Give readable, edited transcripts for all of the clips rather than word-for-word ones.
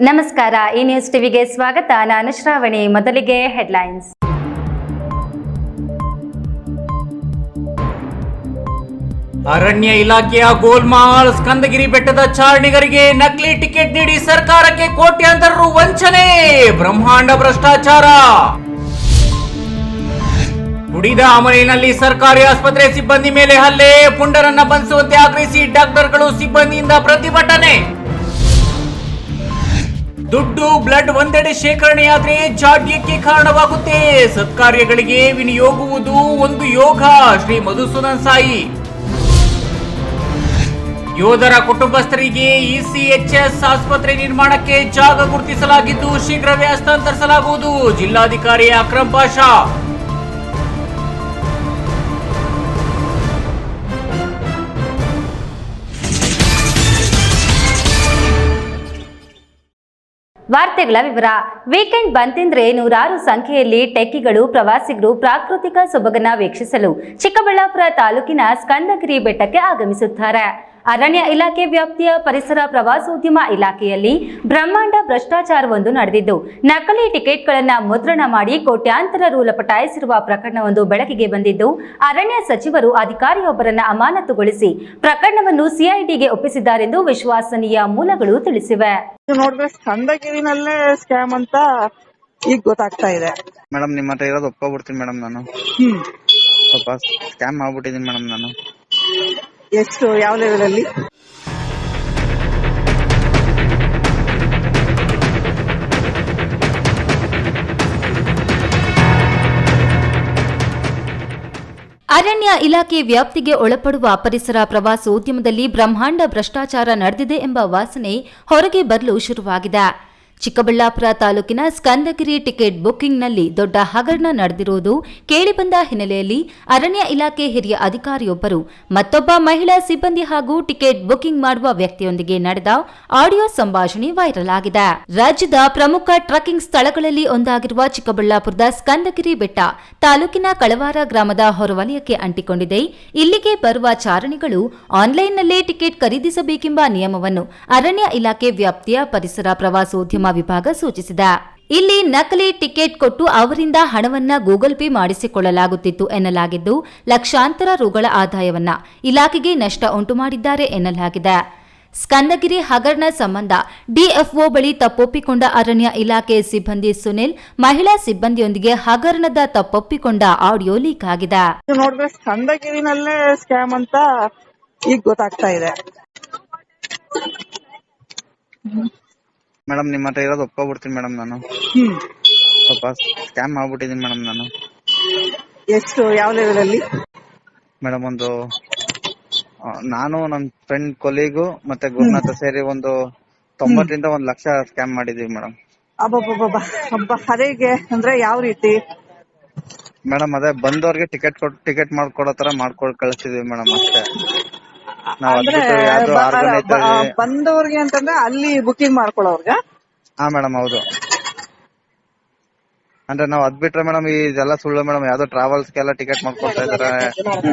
ನಮಸ್ಕಾರ, ಈ ನ್ಯೂಸ್ ಟಿವಿಗೆ ಸ್ವಾಗತ. ನಾನು ಶ್ರಾವಣಿ. ಮೊದಲಿಗೆ ಹೆಡ್ಲೈನ್ಸ್. ಅರಣ್ಯ ಇಲಾಖೆಯ ಗೋಲ್ಮಾಲ್. ಸ್ಕಂದಗಿರಿ ಬೆಟ್ಟದ ಚಾರಣಿಗರಿಗೆ ನಕಲಿ ಟಿಕೆಟ್ ನೀಡಿ ಸರ್ಕಾರಕ್ಕೆ ಕೋಟ್ಯಾಂತರ ರು ವಂಚನೆ. ಬ್ರಹ್ಮಾಂಡ ಭ್ರಷ್ಟಾಚಾರ. ಕುಡಿದ ಅಮಲಿನಲ್ಲಿ ಸರ್ಕಾರಿ ಆಸ್ಪತ್ರೆ ಸಿಬ್ಬಂದಿ ಮೇಲೆ ಹಲ್ಲೆ. ಪುಂಡರನ್ನ ಬಂಧಿಸುವಂತೆ ಆಗ್ರಹಿಸಿ ಡಾಕ್ಟರ್ಗಳು ಸಿಬ್ಬಂದಿಯಿಂದ ಪ್ರತಿಭಟನೆ. ದುಡ್ಡು ಬ್ಲಡ್ ಒಂದೆಡೆ ಶೇಖರಣೆಯಾದ್ರೆ ಜಾಡ್ಯಕ್ಕೆ ಕಾರಣವಾಗುತ್ತೆ. ಸತ್ಕಾರ್ಯಗಳಿಗೆ ವಿನಿಯೋಗುವುದು ಒಂದು ಯೋಗ. ಶ್ರೀ ಮಧುಸೂದನ್ ಸಾಯಿ. ಯೋಧರ ಕುಟುಂಬಸ್ಥರಿಗೆ ಇಸಿಎಚ್ಎಸ್ ಆಸ್ಪತ್ರೆ ನಿರ್ಮಾಣಕ್ಕೆ ಜಾಗ ಗುರುತಿಸಲಾಗಿದ್ದು ಶೀಘ್ರವೇ ಹಸ್ತಾಂತರಿಸಲಾಗುವುದು. ಜಿಲ್ಲಾಧಿಕಾರಿ ಅಕ್ರಮ್ ಪಾಷಾ. ವಾರ್ತೆಗಳ ವಿವರ. ವೀಕೆಂಡ್ ಬಂತೆಂದ್ರೆ ನೂರಾರು ಸಂಖ್ಯೆಯಲ್ಲಿ ಟೆಕ್ಕಿಗಳು, ಪ್ರವಾಸಿಗರು ಪ್ರಾಕೃತಿಕ ಸೊಬಗನ್ನ ವೀಕ್ಷಿಸಲು ಚಿಕ್ಕಬಳ್ಳಾಪುರ ತಾಲೂಕಿನ ಸ್ಕಂದಗಿರಿ ಬೆಟ್ಟಕ್ಕೆ ಆಗಮಿಸುತ್ತಾರೆ. ಅರಣ್ಯ ಇಲಾಖೆ ವ್ಯಾಪ್ತಿಯ ಪರಿಸರ ಪ್ರವಾಸೋದ್ಯಮ ಇಲಾಖೆಯಲ್ಲಿ ಬ್ರಹ್ಮಾಂಡ ಭ್ರಷ್ಟಾಚಾರವೊಂದು ನಡೆದಿದ್ದು, ನಕಲಿ ಟಿಕೆಟ್ಗಳನ್ನು ಮುದ್ರಣ ಮಾಡಿ ಕೋಟ್ಯಾಂತರ ರು ಲಪಟಾಯಿಸಿರುವ ಪ್ರಕರಣವೊಂದು ಬೆಳಕಿಗೆ ಬಂದಿದ್ದು, ಅರಣ್ಯ ಸಚಿವರು ಅಧಿಕಾರಿಯೊಬ್ಬರನ್ನ ಅಮಾನತುಗೊಳಿಸಿ ಪ್ರಕರಣವನ್ನು ಸಿಐಡಿಗೆ ಒಪ್ಪಿಸಿದ್ದಾರೆಂದು ವಿಶ್ವಸನೀಯ ಮೂಲಗಳು ತಿಳಿಸಿವೆ. ನೋಡಿದ್ರೆ ಸ್ಕಂದಗಿರಿನಲ್ಲೇ ಸ್ಕ್ಯಾಮ್ ಅಂತ ಈಗ ಗೊತ್ತಾಗ್ತಾ ಇದೆ. ಮೇಡಮ್ ನಿಮ್ಮ ಹತ್ರ ಇರೋದು ಒಪ್ಕೊಬಿಡ್ತೀನಿ ಮೇಡಮ್. ನಾನು ಸ್ವಲ್ಪ ಸ್ಕ್ಯಾಮ್ ಮಾಡ್ಬಿಟ್ಟಿದ್ದೀನಿ ಮೇಡಮ್. ನಾನು ಎಷ್ಟು, ಯಾವ ಲೆವೆಲ್ ಅಲ್ಲಿ? ಅರಣ್ಯ ಇಲಾಖೆ ವ್ಯಾಪ್ತಿಗೆ ಒಳಪಡುವ ಪರಿಸರ ಪ್ರವಾಸೋದ್ಯಮದಲ್ಲಿ ಬ್ರಹ್ಮಾಂಡ ಭ್ರಷ್ಟಾಚಾರ ನಡೆದಿದೆ ಎಂಬ ವಾಸನೆ ಹೊರಗೆ ಬರಲು ಶುರುವಾಗಿದೆ. ಚಿಕ್ಕಬಳ್ಳಾಪುರ ತಾಲೂಕಿನ ಸ್ಕಂದಗಿರಿ ಟಿಕೆಟ್ ಬುಕ್ಕಿಂಗ್ನಲ್ಲಿ ದೊಡ್ಡ ಹಗರಣ ನಡೆದಿರುವುದು ಕೇಳಿಬಂದ ಹಿನ್ನೆಲೆಯಲ್ಲಿ ಅರಣ್ಯ ಇಲಾಖೆ ಹಿರಿಯ ಅಧಿಕಾರಿಯೊಬ್ಬರು ಮತ್ತೊಬ್ಬ ಮಹಿಳಾ ಸಿಬ್ಬಂದಿ ಹಾಗೂ ಟಿಕೆಟ್ ಬುಕ್ಕಿಂಗ್ ಮಾಡುವ ವ್ಯಕ್ತಿಯೊಂದಿಗೆ ನಡೆದ ಆಡಿಯೋ ಸಂಭಾಷಣೆ ವೈರಲ್ ಆಗಿದೆ. ರಾಜ್ಯದ ಪ್ರಮುಖ ಟ್ರಕ್ಕಿಂಗ್ ಸ್ಥಳಗಳಲ್ಲಿ ಒಂದಾಗಿರುವ ಚಿಕ್ಕಬಳ್ಳಾಪುರದ ಸ್ಕಂದಗಿರಿ ಬೆಟ್ಟ ತಾಲೂಕಿನ ಕಳವಾರ ಗ್ರಾಮದ ಹೊರವಲಯಕ್ಕೆ ಅಂಟಿಕೊಂಡಿದೆ. ಇಲ್ಲಿಗೆ ಬರುವ ಚಾರಣಿಗಳು ಆನ್ಲೈನ್ನಲ್ಲೇ ಟಿಕೆಟ್ ಖರೀದಿಸಬೇಕೆಂಬ ನಿಯಮವನ್ನು ಅರಣ್ಯ ಇಲಾಖೆ ವ್ಯಾಪ್ತಿಯ ಪರಿಸರ ಪ್ರವಾಸೋದ್ಯಮ ವಿಭಾಗ ಸೂಚಿಸಿದೆ. ಇಲ್ಲಿ ನಕಲಿ ಟಿಕೆಟ್ ಕೊಟ್ಟು ಅವರಿಂದ ಹಣವನ್ನ ಗೂಗಲ್ ಪೇ ಮಾಡಿಸಿಕೊಳ್ಳಲಾಗುತ್ತಿತ್ತು ಎನ್ನಲಾಗಿದ್ದು, ಲಕ್ಷಾಂತರ ರುಗಳ ಆದಾಯವನ್ನ ಇಲಾಖೆಗೆ ನಷ್ಟ ಉಂಟು ಮಾಡಿದ್ದಾರೆ ಎನ್ನಲಾಗಿದೆ. ಸ್ಕಂದಗಿರಿ ಹಗರಣ ಸಂಬಂಧ ಡಿಎಫ್ಒ ಬಳಿ ತಪ್ಪೊಪ್ಪಿಕೊಂಡ ಅರಣ್ಯ ಇಲಾಖೆ ಸಿಬ್ಬಂದಿ ಸುನಿಲ್ ಮಹಿಳಾ ಸಿಬ್ಬಂದಿಯೊಂದಿಗೆ ಹಗರಣದ ತಪ್ಪೊಪ್ಪಿಕೊಂಡ ಆಡಿಯೋ ಲೀಕ್ ಆಗಿದೆ. ನೋಡಿದ್ರೆ ಸ್ಕಂದಗಿರಿನಲ್ಲೇ ಸ್ಕ್ಯಾಮ್ ಅಂತ ಈಗ ಗೊತ್ತಾಗ್ತಾ ಇದೆ. ಮೇಡಮ್ ನಿಮ್ಮ ಹತ್ರ ಇರೋದು ಒಪ್ಕೊಬಿಡ್ತೀನಿ ಮೇಡಮ್. ನಾನು ಸ್ವಲ್ಪ ಸ್ಕ್ಯಾಮ್ ಮಾಡ್ಬಿಟ್ಟಿದ್ದೀನಿ ಮೇಡಮ್. ನಾನು ಎಷ್ಟು, ಯಾವ ಲೆವೆಲ್ ಅಲ್ಲಿ? ಮೇಡಮ್ ನಾನು ನನ್ನ ಫ್ರೆಂಡ್ ಕೊಲೀಗು ಮತ್ತೆ ಗುರುನಾಥ ಸೇರಿ ಒಂದು 90 ರಿಂದ 1 ಲಕ್ಷ ಸ್ಕ್ಯಾಮ್ ಮಾಡಿದೀವಿ ಮೇಡಮ್. ಅದೇಗೆ ಅಂದ್ರೆ ಯಾವ ರೀತಿ? ಮೇಡಮ್ ಅದೇ ಬಂದವ್ರಿಗೆ ಟಿಕೆಟ್ ಮಾಡ್ಕೊಡೋ ತರ ಮಾಡ್ಕೊಂಡು ಕಳಿಸ್ತಿದೀವಿ ಮೇಡಮ್ ಅಷ್ಟೇ. ಅಂದ್ರೆ ಬಂದವ್ರಿಗೆ ಅಂತಂದ್ರೆ ಅಲ್ಲಿ ಬುಕಿಂಗ್ ಮಾಡ್ಕೊಳ್ಳೋರ್ಗ? ಹಾ ಮೇಡಮ್ ಹೌದು. ಅಂದ್ರೆ ನಾವು ಅದ್ ಬಿಟ್ರೆ ಮೇಡಮ್ ಇದೆಲ್ಲ ಸುಳ್ಳು ಮೇಡಮ್. ಯಾವ್ದೋ ಟ್ರಾವೆಲ್ಸ್ ಗೆಲ್ಲ ಟಿಕೆಟ್ ಮಾಡ್ಕೊಡ್ತಾ ಇದಾರೆ,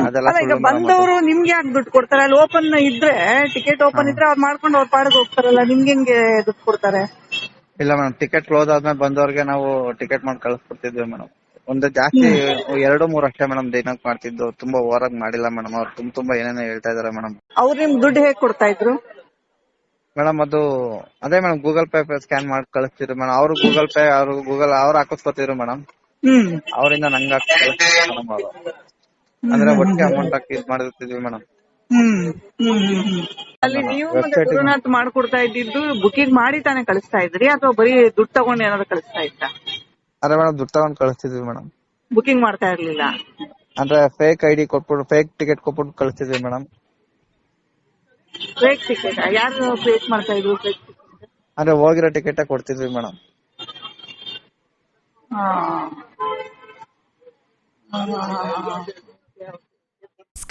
ಅದೆಲ್ಲ ಸುಳ್ಳು. ಬಂದವರು ನಿಮ್ಗೆ ಯಾಕೆ ದುಡ್ಡು ಕೊಡ್ತಾರೆ? ಅಲ್ಲಿ ಓಪನ್ ಇದ್ರೆ, ಟಿಕೆಟ್ ಓಪನ್ ಇದ್ರೆ ಅವ್ರು ಮಾಡ್ಕೊಂಡು ಅವ್ರ ಪಾಡಿಗೆ ಹೋಗ್ತಾರಲ್ಲ, ನಿಮ್ಗೆ ಹೆಂಗೆ ದುಡ್ಡು ಕೊಡ್ತಾರೆ? ಇಲ್ಲ ಮೇಡಮ್, ಟಿಕೆಟ್ ಕ್ಲೋಸ್ ಆದ್ಮೇಲೆ ಬಂದವ್ರಿಗೆ ನಾವು ಟಿಕೆಟ್ ಮಾಡಿ ಕಳಿಸ್ಕೊಡ್ತಿದ್ವಿ ಮೇಡಮ್. ಒಂದು ಜಾಸ್ತಿ 2-3 ಅಷ್ಟೇ ಮೇಡಮ್ ದಿನಕ್ಕೆ ಮಾಡ್ತಿದ್ದು. ತುಂಬಾ ಓವರ್ ಆಗಿ ಮಾಡಿಲ್ಲ ಮೇಡಮ್. ಅವ್ರು ತುಂಬಾ ಏನೇನೋ ಹೇಳ್ತಾ ಇದಾರೆ ಮೇಡಮ್. ಅವ್ರು ನಿಮ್ಗೆ ದುಡ್ಡು ಹೇಗ್ ಕೊಡ್ತಾ ಇದ್ರು ಮೇಡಮ್? ಅದೇ ಮೇಡಮ್ ಗೂಗಲ್ ಪೇ ಸ್ಕ್ಯಾನ್ ಮಾಡಿ ಕಳಿಸ್ತಿದ್ರು ಮೇಡಮ್. ಅವ್ರು ಗೂಗಲ್ ಪೇ ಅವ್ರು ಹಾಕಿಸ್ಕೊತಿದ್ರು ಮೇಡಮ್. ಅವರಿಂದ ನಂಗೆ ಹಾಕಿ ಮೇಡಮ್. ಅವರು ಅಂದ್ರೆ ಒಟ್ಟಿಗೆ ಅಮೌಂಟ್ ಹಾಕಿ ಇದ್ ಮಾಡಿರ್ತಿದ್ವಿ ಮೇಡಮ್. ಅಲ್ಲಿ ನೀವು ಗುರುನಾಥ್ ಮಾಡ್ಕೊಡ್ತಾ ಇದ್ದಿದ್ದು ಬುಕಿಂಗ್ ಮಾಡಿ ತಾನೇ ಕಳಿಸ್ತಾ ಇದ್ರಿ, ಅಥವಾ ಬರೀ ದುಡ್ಡು ತಗೊಂಡು ಏನಾದ್ರು ಕಳಿಸ್ತಾ ಇತ್ತ? ಅದೇ ಮೇಡಮ್ ದುಡ್ಡು ತಗೊಂಡ್ ಕಳಿಸ್ತಿದ್ವಿ ಮೇಡಮ್. ಬುಕಿಂಗ್ ಮಾಡ್ತಾ ಇರ್ಲಿಲ್ಲ ಅಂದ್ರೆ ಫೇಕ್ ಐಡಿ ಕೊಟ್ಬಿಟ್ಟು ಫೇಕ್ ಟಿಕೆಟ್ ಕೊಟ್ಬಿಟ್ಟು ಕಳಿಸ್ತಿದ್ವಿ ಮೇಡಮ್. ಫೇಕ್ ಟಿಕೆಟ್ ಯಾರು ಫೇಕ್ ಮಾಡ್ತಾ ಇದ್ರು? ಫೇಕ್ ಅಂದ್ರೆ ಹೋಗಿರೋ ಟಿಕೆಟ್ ಕೊಡ್ತಿದ್ವಿ ಮೇಡಮ್.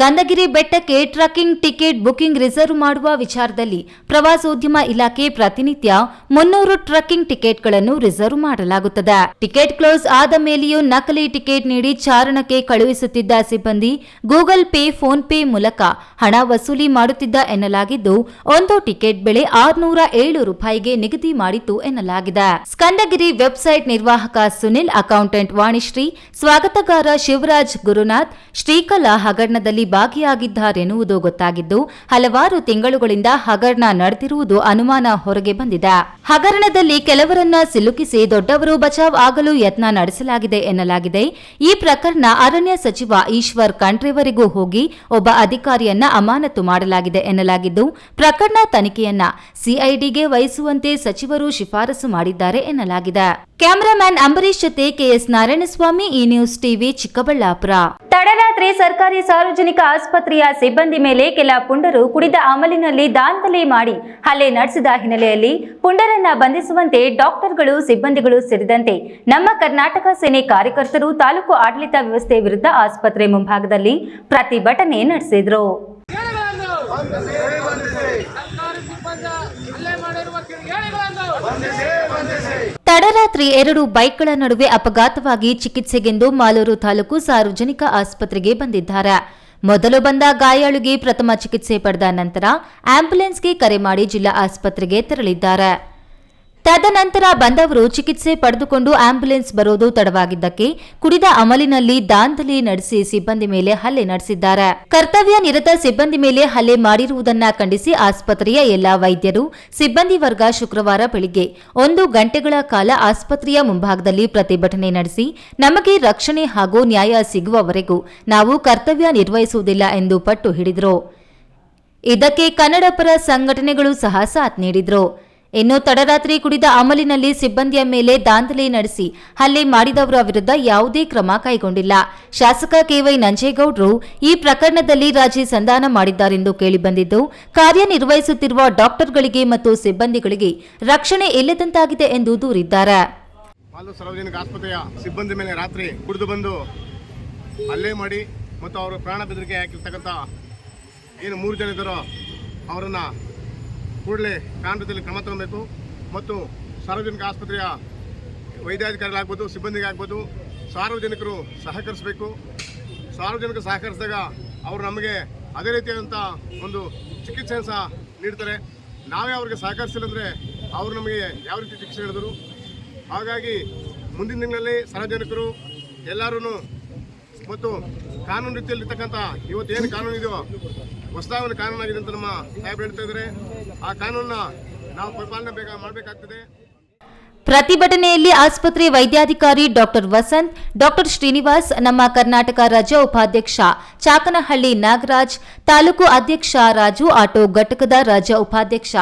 ಸ್ಕಂದಗಿರಿ ಬೆಟ್ಟಕ್ಕೆ ಟ್ರಕ್ಕಿಂಗ್ ಟಿಕೆಟ್ ಬುಕಿಂಗ್ ರಿಸರ್ವ್ ಮಾಡುವ ವಿಚಾರದಲ್ಲಿ ಪ್ರವಾಸೋದ್ಯಮ ಇಲಾಖೆ ಪ್ರತಿನಿತ್ಯ 300 ಟ್ರಕ್ಕಿಂಗ್ ಟಿಕೆಟ್ಗಳನ್ನು ರಿಸರ್ವ್ ಮಾಡಲಾಗುತ್ತದೆ. ಟಿಕೆಟ್ ಕ್ಲೋಸ್ ಆದ ಮೇಲೆಯೂ ನಕಲಿ ಟಿಕೆಟ್ ನೀಡಿ ಚಾರಣಕ್ಕೆ ಕಳುಹಿಸುತ್ತಿದ್ದ ಸಿಬ್ಬಂದಿ ಗೂಗಲ್ ಪೇ, ಫೋನ್ ಪೇ ಮೂಲಕ ಹಣ ವಸೂಲಿ ಮಾಡುತ್ತಿದ್ದ ಎನ್ನಲಾಗಿದ್ದು, ಒಂದು ಟಿಕೆಟ್ ಬೆಲೆ 607 ರೂಪಾಯಿಗೆ ನಿಗದಿ ಮಾಡಿತ್ತು ಎನ್ನಲಾಗಿದೆ. ಸ್ಕಂದಗಿರಿ ವೆಬ್ಸೈಟ್ ನಿರ್ವಾಹಕ ಸುನಿಲ್, ಅಕೌಂಟೆಂಟ್ ವಾಣಿಶ್ರೀ, ಸ್ವಾಗತಗಾರ ಶಿವರಾಜ್ ಗುರುನಾಥ್ ಶ್ರೀಕಲಾ ಹಗರಣದಲ್ಲಿ ಭಾಗಿಯಾಗಿದ್ದಾರೆನ್ನುವುದು ಗೊತ್ತಾಗಿದ್ದು, ಹಲವಾರು ತಿಂಗಳುಗಳಿಂದ ಹಗರಣ ನಡೆದಿರುವುದು ಅನುಮಾನ ಹೊರಗೆ ಬಂದಿದೆ. ಹಗರಣದಲ್ಲಿ ಕೆಲವರನ್ನ ಸಿಲುಕಿಸಿ ದೊಡ್ಡವರು ಬಚಾವ್ ಆಗಲು ಯತ್ನ ನಡೆಸಲಾಗಿದೆ ಎನ್ನಲಾಗಿದೆ. ಈ ಪ್ರಕರಣ ಅರಣ್ಯ ಸಚಿವ ಈಶ್ವರ್ ಖಂಡ್ರೆವರೆಗೂ ಹೋಗಿ ಒಬ್ಬ ಅಧಿಕಾರಿಯನ್ನ ಅಮಾನತು ಮಾಡಲಾಗಿದೆ ಎನ್ನಲಾಗಿದ್ದು, ಪ್ರಕರಣ ತನಿಖೆಯನ್ನ ಸಿಐಡಿಗೆ ವಹಿಸುವಂತೆ ಸಚಿವರು ಶಿಫಾರಸು ಮಾಡಿದ್ದಾರೆ ಎನ್ನಲಾಗಿದೆ. ಕ್ಯಾಮರಾಮ್ಯಾನ್ ಅಂಬರೀಶ್ ಜೊತೆ ಕೆಎಸ್ ನಾರಾಯಣಸ್ವಾಮಿ, ಈ ನ್ಯೂಸ್ ಟಿವಿ, ಚಿಕ್ಕಬಳ್ಳಾಪುರ. ತಡರಾತ್ರಿ ಸರ್ಕಾರಿ ಸಾರ್ವಜನಿಕ ಆಸ್ಪತ್ರೆಯ ಸಿಬ್ಬಂದಿ ಮೇಲೆ ಕೆಲ ಪುಂಡರು ಕುಡಿದ ಅಮಲಿನಲ್ಲಿ ದಾಂಧಲೆ ಮಾಡಿ ಹಲ್ಲೆ ನಡೆಸಿದ ಹಿನ್ನೆಲೆಯಲ್ಲಿ ಪುಂಡರನ್ನ ಬಂಧಿಸುವಂತೆ ಡಾಕ್ಟರ್ಗಳು, ಸಿಬ್ಬಂದಿಗಳು ಸೇರಿದಂತೆ ನಮ್ಮ ಕರ್ನಾಟಕ ಸೇನೆ ಕಾರ್ಯಕರ್ತರು ತಾಲೂಕು ಆಡಳಿತ ವ್ಯವಸ್ಥೆ ವಿರುದ್ಧ ಆಸ್ಪತ್ರೆ ಮುಂಭಾಗದಲ್ಲಿ ಪ್ರತಿಭಟನೆ ನಡೆಸಿದರು. ತಡರಾತ್ರಿ 2 ಬೈಕ್ಗಳ ನಡುವೆ ಅಪಘಾತವಾಗಿ ಚಿಕಿತ್ಸೆಗೆಂದು ಮಾಲೂರು ತಾಲೂಕು ಸಾರ್ವಜನಿಕ ಆಸ್ಪತ್ರೆಗೆ ಬಂದಿದ್ದಾರೆ. ಮೊದಲು ಬಂದ ಗಾಯಾಳುಗೆ ಪ್ರಥಮ ಚಿಕಿತ್ಸೆ ಪಡೆದ ನಂತರ ಆಂಬ್ಯುಲೆನ್ಸ್ಗೆ ಕರೆ ಮಾಡಿ ಜಿಲ್ಲಾ ಆಸ್ಪತ್ರೆಗೆ ತೆರಳಿದ್ದಾರೆ. ತದನಂತರ ಬಂದವರು ಚಿಕಿತ್ಸೆ ಪಡೆದುಕೊಂಡು ಆಂಬ್ಯುಲೆನ್ಸ್ ಬರೋದು ತಡವಾಗಿದ್ದಕ್ಕೆ ಕುಡಿದ ಅಮಲಿನಲ್ಲಿ ದಾಂಧಲೆ ನಡೆಸಿ ಸಿಬ್ಬಂದಿ ಮೇಲೆ ಹಲ್ಲೆ ನಡೆಸಿದ್ದಾರೆ. ಕರ್ತವ್ಯ ನಿರತ ಸಿಬ್ಬಂದಿ ಮೇಲೆ ಹಲ್ಲೆ ಮಾಡಿರುವುದನ್ನು ಖಂಡಿಸಿ ಆಸ್ಪತ್ರೆಯ ಎಲ್ಲಾ ವೈದ್ಯರು, ಸಿಬ್ಬಂದಿ ವರ್ಗ ಶುಕ್ರವಾರ ಬೆಳಿಗ್ಗೆ 1 ಗಂಟೆಗಳ ಕಾಲ ಆಸ್ಪತ್ರೆಯ ಮುಂಭಾಗದಲ್ಲಿ ಪ್ರತಿಭಟನೆ ನಡೆಸಿ, ನಮಗೆ ರಕ್ಷಣೆ ಹಾಗೂ ನ್ಯಾಯ ಸಿಗುವವರೆಗೂ ನಾವು ಕರ್ತವ್ಯ ನಿರ್ವಹಿಸುವುದಿಲ್ಲ ಎಂದು ಪಟ್ಟು ಹಿಡಿದರು. ಇದಕ್ಕೆ ಕನ್ನಡಪರ ಸಂಘಟನೆಗಳು ಸಹ ಸಾಥ್ ನೀಡಿದರು. ಇನ್ನು ತಡರಾತ್ರಿ ಕುಡಿದ ಅಮಲಿನಲ್ಲಿ ಸಿಬ್ಬಂದಿಯ ಮೇಲೆ ದಾಂಧಲೆ ನಡೆಸಿ ಹಲ್ಲೆ ಮಾಡಿದವರ ವಿರುದ್ಧ ಯಾವುದೇ ಕ್ರಮ ಕೈಗೊಂಡಿಲ್ಲ. ಶಾಸಕ ಕೆವೈ ನಂಜೇಗೌಡರು ಈ ಪ್ರಕರಣದಲ್ಲಿ ರಾಜಿ ಸಂಧಾನ ಮಾಡಿದ್ದಾರೆಂದು ಕೇಳಿಬಂದಿದ್ದು, ಕಾರ್ಯನಿರ್ವಹಿಸುತ್ತಿರುವ ಡಾಕ್ಟರ್ಗಳಿಗೆ ಮತ್ತು ಸಿಬ್ಬಂದಿಗಳಿಗೆ ರಕ್ಷಣೆ ಇಲ್ಲದಂತಾಗಿದೆ ಎಂದು ದೂರಿದ್ದಾರೆ. ಮಾಲೂರು ಸಾರ್ವಜನಿಕ ಆಸ್ಪತ್ರೆಯ ಸಿಬ್ಬಂದಿ ಮೇಲೆ ರಾತ್ರಿ ಕುಡಿದು ಬಂದು ಹಲ್ಲೆ ಮಾಡಿ ಮತ್ತು ಅವರ ಪ್ರಾಣ ಬೆದರಿಕೆ ಹಾಕಿರ್ತಕ್ಕಂಥ ಏನು 3 ಜನ ಇದ್ದಾರೋ ಅವರನ್ನು ಕೂಡಲೇ ಕಾನೂನಲ್ಲಿ ಕ್ರಮ ತಗೊಬೇಕು ಮತ್ತು ಸಾರ್ವಜನಿಕ ಆಸ್ಪತ್ರೆಯ ವೈದ್ಯಾಧಿಕಾರಿಗಳಾಗ್ಬೋದು, ಸಿಬ್ಬಂದಿಗಾಗ್ಬೋದು, ಸಾರ್ವಜನಿಕರು ಸಹಕರಿಸಬೇಕು. ಸಾರ್ವಜನಿಕರು ಸಹಕರಿಸಿದಾಗ ಅವರು ನಮಗೆ ಅದೇ ರೀತಿಯಾದಂಥ ಒಂದು ಚಿಕಿತ್ಸೆಯನ್ನು ಸಹ ನೀಡ್ತಾರೆ. ನಾವೇ ಅವ್ರಿಗೆ ಸಹಕರಿಸಿಲ್ಲ ಅಂದರೆ ಅವರು ನಮಗೆ ಯಾವ ರೀತಿ ಚಿಕಿತ್ಸೆ ನೀಡಿದರು. ಹಾಗಾಗಿ ಮುಂದಿನ ದಿನಗಳಲ್ಲಿ ಸಾರ್ವಜನಿಕರು ಎಲ್ಲರೂ ಮತ್ತು ಕಾನೂನು ರೀತಿಯಲ್ಲಿರ್ತಕ್ಕಂಥ ಇವತ್ತೇನು ಕಾನೂನು ಇದೆಯೋ ಹೊಸದಾಗಿ ಒಂದು ಕಾನೂನಾಗಿದೆ ಅಂತ ನಮ್ಮ ಸಾಹೇಬರು ಹೇಳ್ತಾ ಇದ್ದಾರೆ. ಆ ಕಾನೂನನ್ನ ನಾವು ಪರಿಪಾಲನೆ ಮಾಡಬೇಕಾಗ್ತದೆ. ಪ್ರತಿಭಟನೆಯಲ್ಲಿ ಆಸ್ಪತ್ರೆ ವೈದ್ಯಾಧಿಕಾರಿ ಡಾಕ್ಟರ್ ವಸಂತ್, ಡಾಕ್ಟರ್ ಶ್ರೀನಿವಾಸ್, ನಮ್ಮ ಕರ್ನಾಟಕ ರಾಜ್ಯ ಉಪಾಧ್ಯಕ್ಷ ಚಾಕನಹಳ್ಳಿ ನಾಗರಾಜ್, ತಾಲೂಕು ಅಧ್ಯಕ್ಷ ರಾಜು, ಆಟೋ ಘಟಕದ ರಾಜ್ಯ ಉಪಾಧ್ಯಕ್ಷ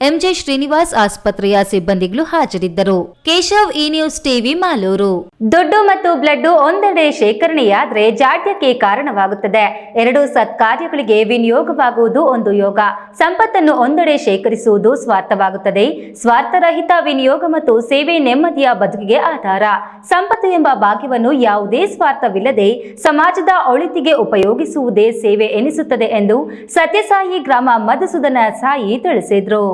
ಎಂಜೆ ಶ್ರೀನಿವಾಸ್, ಆಸ್ಪತ್ರೆಯ ಸಿಬ್ಬಂದಿಗಳು ಹಾಜರಿದ್ದರು. ಕೇಶವ್, ಈ ನ್ಯೂಸ್ ಟಿವಿ, ಮಾಲೂರು. ದುಡ್ಡು ಮತ್ತು ಬ್ಲಡ್ ಒಂದೆಡೆ ಶೇಖರಣೆಯಾದರೆ ಜಾಡ್ಯಕ್ಕೆ ಕಾರಣವಾಗುತ್ತದೆ. 2 ಸತ್ಕಾರ್ಯಗಳಿಗೆ ವಿನಿಯೋಗವಾಗುವುದು ಒಂದು ಯೋಗ. ಸಂಪತ್ತನ್ನು ಒಂದೆಡೆ ಶೇಖರಿಸುವುದು ಸ್ವಾರ್ಥವಾಗುತ್ತದೆ. ಸ್ವಾರ್ಥರಹಿತ ವಿನಿಯೋಗ ಮತ್ತು ಸೇವೆ ನೆಮ್ಮದಿಯ ಬದುಕಿಗೆ ಆಧಾರ. ಸಂಪತ್ತು ಎಂಬ ಭಾಗ್ಯವನ್ನು ಯಾವುದೇ ಸ್ವಾರ್ಥವಿಲ್ಲದೆ ಸಮಾಜದ ಒಳಿತಿಗೆ ಉಪಯೋಗಿಸುವುದೇ ಸೇವೆ ಎನಿಸುತ್ತದೆ ಎಂದು ಸತ್ಯಸಾಯಿ ಗ್ರಾಮ ಮಧುಸೂದನ ಸಾಯಿ ತಿಳಿಸಿದರು.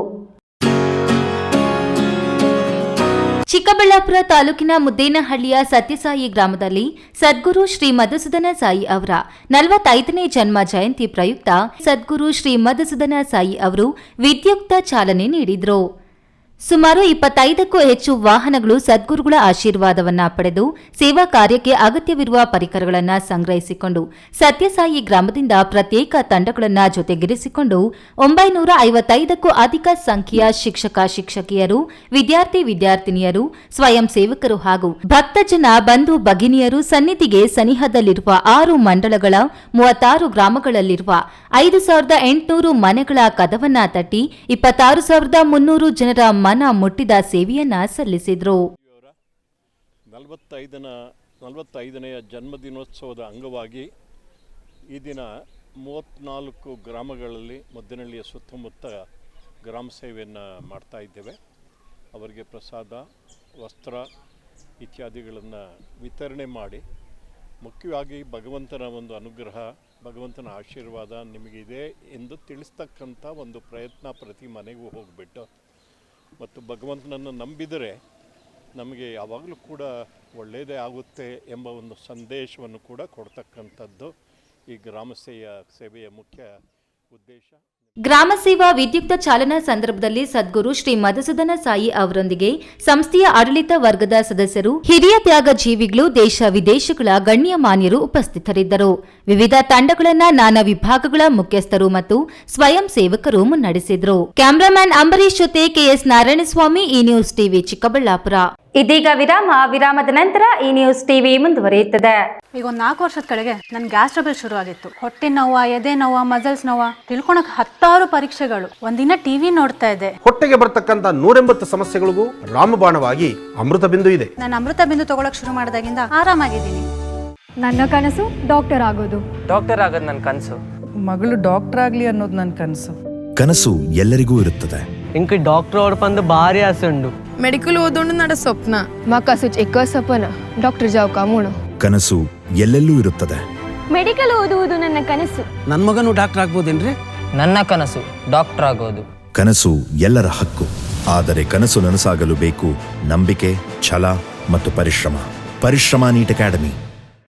ಚಿಕ್ಕಬಳ್ಳಾಪುರ ತಾಲೂಕಿನ ಮುದ್ದೇನಹಳ್ಳಿಯ ಸತ್ಯಸಾಯಿ ಗ್ರಾಮದಲ್ಲಿ ಸದ್ಗುರು ಶ್ರೀ ಮಧುಸೂದನ ಸಾಯಿ ಅವರ 45ನೇ ಜನ್ಮ ಜಯಂತಿ ಪ್ರಯುಕ್ತ ಸದ್ಗುರು ಶ್ರೀ ಮಧುಸೂದನ ಸಾಯಿ ಅವರು ವಿದ್ಯುಕ್ತ ಚಾಲನೆ ನೀಡಿದರು. ಸುಮಾರು 25ಕ್ಕೂ ಹೆಚ್ಚು ವಾಹನಗಳು ಸದ್ಗುರುಗಳ ಆಶೀರ್ವಾದವನ್ನ ಪಡೆದು ಸೇವಾ ಕಾರ್ಯಕ್ಕೆ ಅಗತ್ಯವಿರುವ ಪರಿಕರಗಳನ್ನು ಸಂಗ್ರಹಿಸಿಕೊಂಡು ಸತ್ಯಸಾಯಿ ಗ್ರಾಮದಿಂದ ಪ್ರತ್ಯೇಕ ತಂಡಗಳನ್ನು ಜೊತೆಗಿರಿಸಿಕೊಂಡು 955ಕ್ಕೂ ಅಧಿಕ ಸಂಖ್ಯೆಯ ಶಿಕ್ಷಕಿಯರು, ವಿದ್ಯಾರ್ಥಿನಿಯರು, ಸ್ವಯಂ ಸೇವಕರು ಹಾಗೂ ಭಕ್ತಜನ ಬಂಧು ಭಗಿನಿಯರು ಸನ್ನಿಧಿಗೆ ಸನಿಹದಲ್ಲಿರುವ 6 ಮಂಡಳಗಳ 36 ಗ್ರಾಮಗಳಲ್ಲಿರುವ 5800 ಮನೆಗಳ ಕದವನ್ನ ತಟ್ಟಿ 26,300 ಜನರ ಮನ ಮುಟ್ಟಿದ ಸೇವೆಯನ್ನ ಸಲ್ಲಿಸಿದರು. 45ನೇ ಜನ್ಮದಿನೋತ್ಸವದ ಅಂಗವಾಗಿ ಈ ದಿನ 34 ಗ್ರಾಮಗಳಲ್ಲಿ ಮುದ್ದೇನಹಳ್ಳಿಯ ಸುತ್ತಮುತ್ತ ಗ್ರಾಮ ಸೇವೆಯನ್ನು ಮಾಡ್ತಾ ಇದ್ದೇವೆ. ಅವರಿಗೆ ಪ್ರಸಾದ, ವಸ್ತ್ರ ಇತ್ಯಾದಿಗಳನ್ನು ವಿತರಣೆ ಮಾಡಿ ಮುಖ್ಯವಾಗಿ ಭಗವಂತನ ಒಂದು ಅನುಗ್ರಹ, ಭಗವಂತನ ಆಶೀರ್ವಾದ ನಿಮಗಿದೆ ಎಂದು ತಿಳಿಸ್ತಕ್ಕಂಥ ಒಂದು ಪ್ರಯತ್ನ ಪ್ರತಿ ಮನೆಗೂ ಹೋಗಿಬಿಟ್ಟು ಮತ್ತು ಭಗವಂತನನ್ನು ನಂಬಿದರೆ ನಮಗೆ ಯಾವಾಗಲೂ ಕೂಡ ಒಳ್ಳೆಯದೇ ಆಗುತ್ತೆ ಎಂಬ ಒಂದು ಸಂದೇಶವನ್ನು ಕೂಡ ಕೊಡ್ತಕ್ಕಂಥದ್ದು ಈ ಗ್ರಾಮ ಸೇವೆಯ ಮುಖ್ಯ ಉದ್ದೇಶ. ಗ್ರಾಮ ಸೇವಾ ವಿದ್ಯುಕ್ತ ಚಾಲನಾ ಸಂದರ್ಭದಲ್ಲಿ ಸದ್ಗುರು ಶ್ರೀ ಮಧುಸೂದನ ಸಾಯಿ ಅವರೊಂದಿಗೆ ಸಂಸ್ಥೆಯ ಆಡಳಿತ ವರ್ಗದ ಸದಸ್ಯರು, ಹಿರಿಯ ತ್ಯಾಗ ಜೀವಿಗಳು, ದೇಶ ವಿದೇಶಗಳ ಗಣ್ಯಮಾನ್ಯರು ಉಪಸ್ಥಿತರಿದ್ದರು. ವಿವಿಧ ತಂಡಗಳನ್ನ ನಾನಾ ವಿಭಾಗಗಳ ಮುಖ್ಯಸ್ಥರು ಮತ್ತು ಸ್ವಯಂ ಸೇವಕರು ಮುನ್ನಡೆಸಿದ್ರು. ಕ್ಯಾಮರಾಮ್ಯಾನ್ ಅಂಬರೀಶ್ ಜೊತೆ ಕೆಎಸ್ ನಾರಾಯಣಸ್ವಾಮಿ, ಈ ನ್ಯೂಸ್ ಟಿವಿ, ಚಿಕ್ಕಬಳ್ಳಾಪುರ. ಇದೀಗ ವಿರಾಮದ ನಂತರ ಈ ನ್ಯೂಸ್ ಟಿವಿ ಮುಂದುವರಿಯುತ್ತದೆ. ಈಗ ಒಂದು 4 ವರ್ಷದ ಕೆಳಗೆ ನನ್ನ ಗ್ಯಾಸ್ ಟ್ರಬಲ್ ಶುರು ಆಗಿತ್ತು. ಹೊಟ್ಟೆ ನೋವು, ಎದೆ ನೋವು, ಮಸಲ್ಸ್ ನೋವು, ತಿಳ್ಕೊಳಕ್ 10 ಪರೀಕ್ಷೆಗಳು. ಒಂದಿನ ಟಿವಿ ನೋಡ್ತಾ ಇದ್ದೆ. ಹೊಟ್ಟೆಗೆ ಬರ್ತಕ್ಕಂಥ 180 ಸಮಸ್ಯೆಗಳಿಗೂ ರಾಮಬಾಣವಾಗಿ ಅಮೃತ ಬಿಂದು ಇದೆ. ನಾನು ಅಮೃತ ಬಿಂದು ತಗೊಳಕ್ ಶುರು ಮಾಡಿದಾಗಿಂದ ಆರಾಮಾಗಿದ್ದೀನಿ. ನನ್ನ ಕನಸು ಡಾಕ್ಟರ್ ಆಗೋದು. ಡಾಕ್ಟರ್ ಆಗೋದು ನನ್ನ ಕನಸು. ಮಗಳು ಡಾಕ್ಟರ್ ಆಗ್ಲಿ ಅನ್ನೋದು ನನ್ನ ಕನಸು. ಕನಸು ಎಲ್ಲರಿಗೂ ಇರುತ್ತದೆ. ಇಂಕ ಡಾಕ್ಟರ್ ಓಡ್ಪಂದು ಭಾರಿ ಆಸೆ ಉಂಡು. ಮೆಡಿಕಲ್ ಓದೋಣ ನಡ ಸ್ವಪ್ನ. ಮಾಕಾಸು ಚಿಕ್ಕ ಸಪನ ಡಾಕ್ಟರ್ ಜಾವ್ ಕಾಮೂಣ. ಕನಸು ಎಲ್ಲೆಲ್ಲೂ ಇರುತ್ತದೆ. ಮೆಡಿಕಲ್ ಓದುವುದು ನನ್ನ ಕನಸು. ನನ್ನ ಮಗನು ಡಾಕ್ಟರ್ ಆಗ್ಬೋದೇನ್ರಿ? ನನ್ನ ಕನಸು ಡಾಕ್ಟರ್ ಆಗೋದು. ಕನಸು ಎಲ್ಲರ ಹಕ್ಕು. ಆದರೆ ಕನಸು ನನಸಾಗಲು ಬೇಕು ನಂಬಿಕೆ, ಛಲ ಮತ್ತು ಪರಿಶ್ರಮ. Neat academy.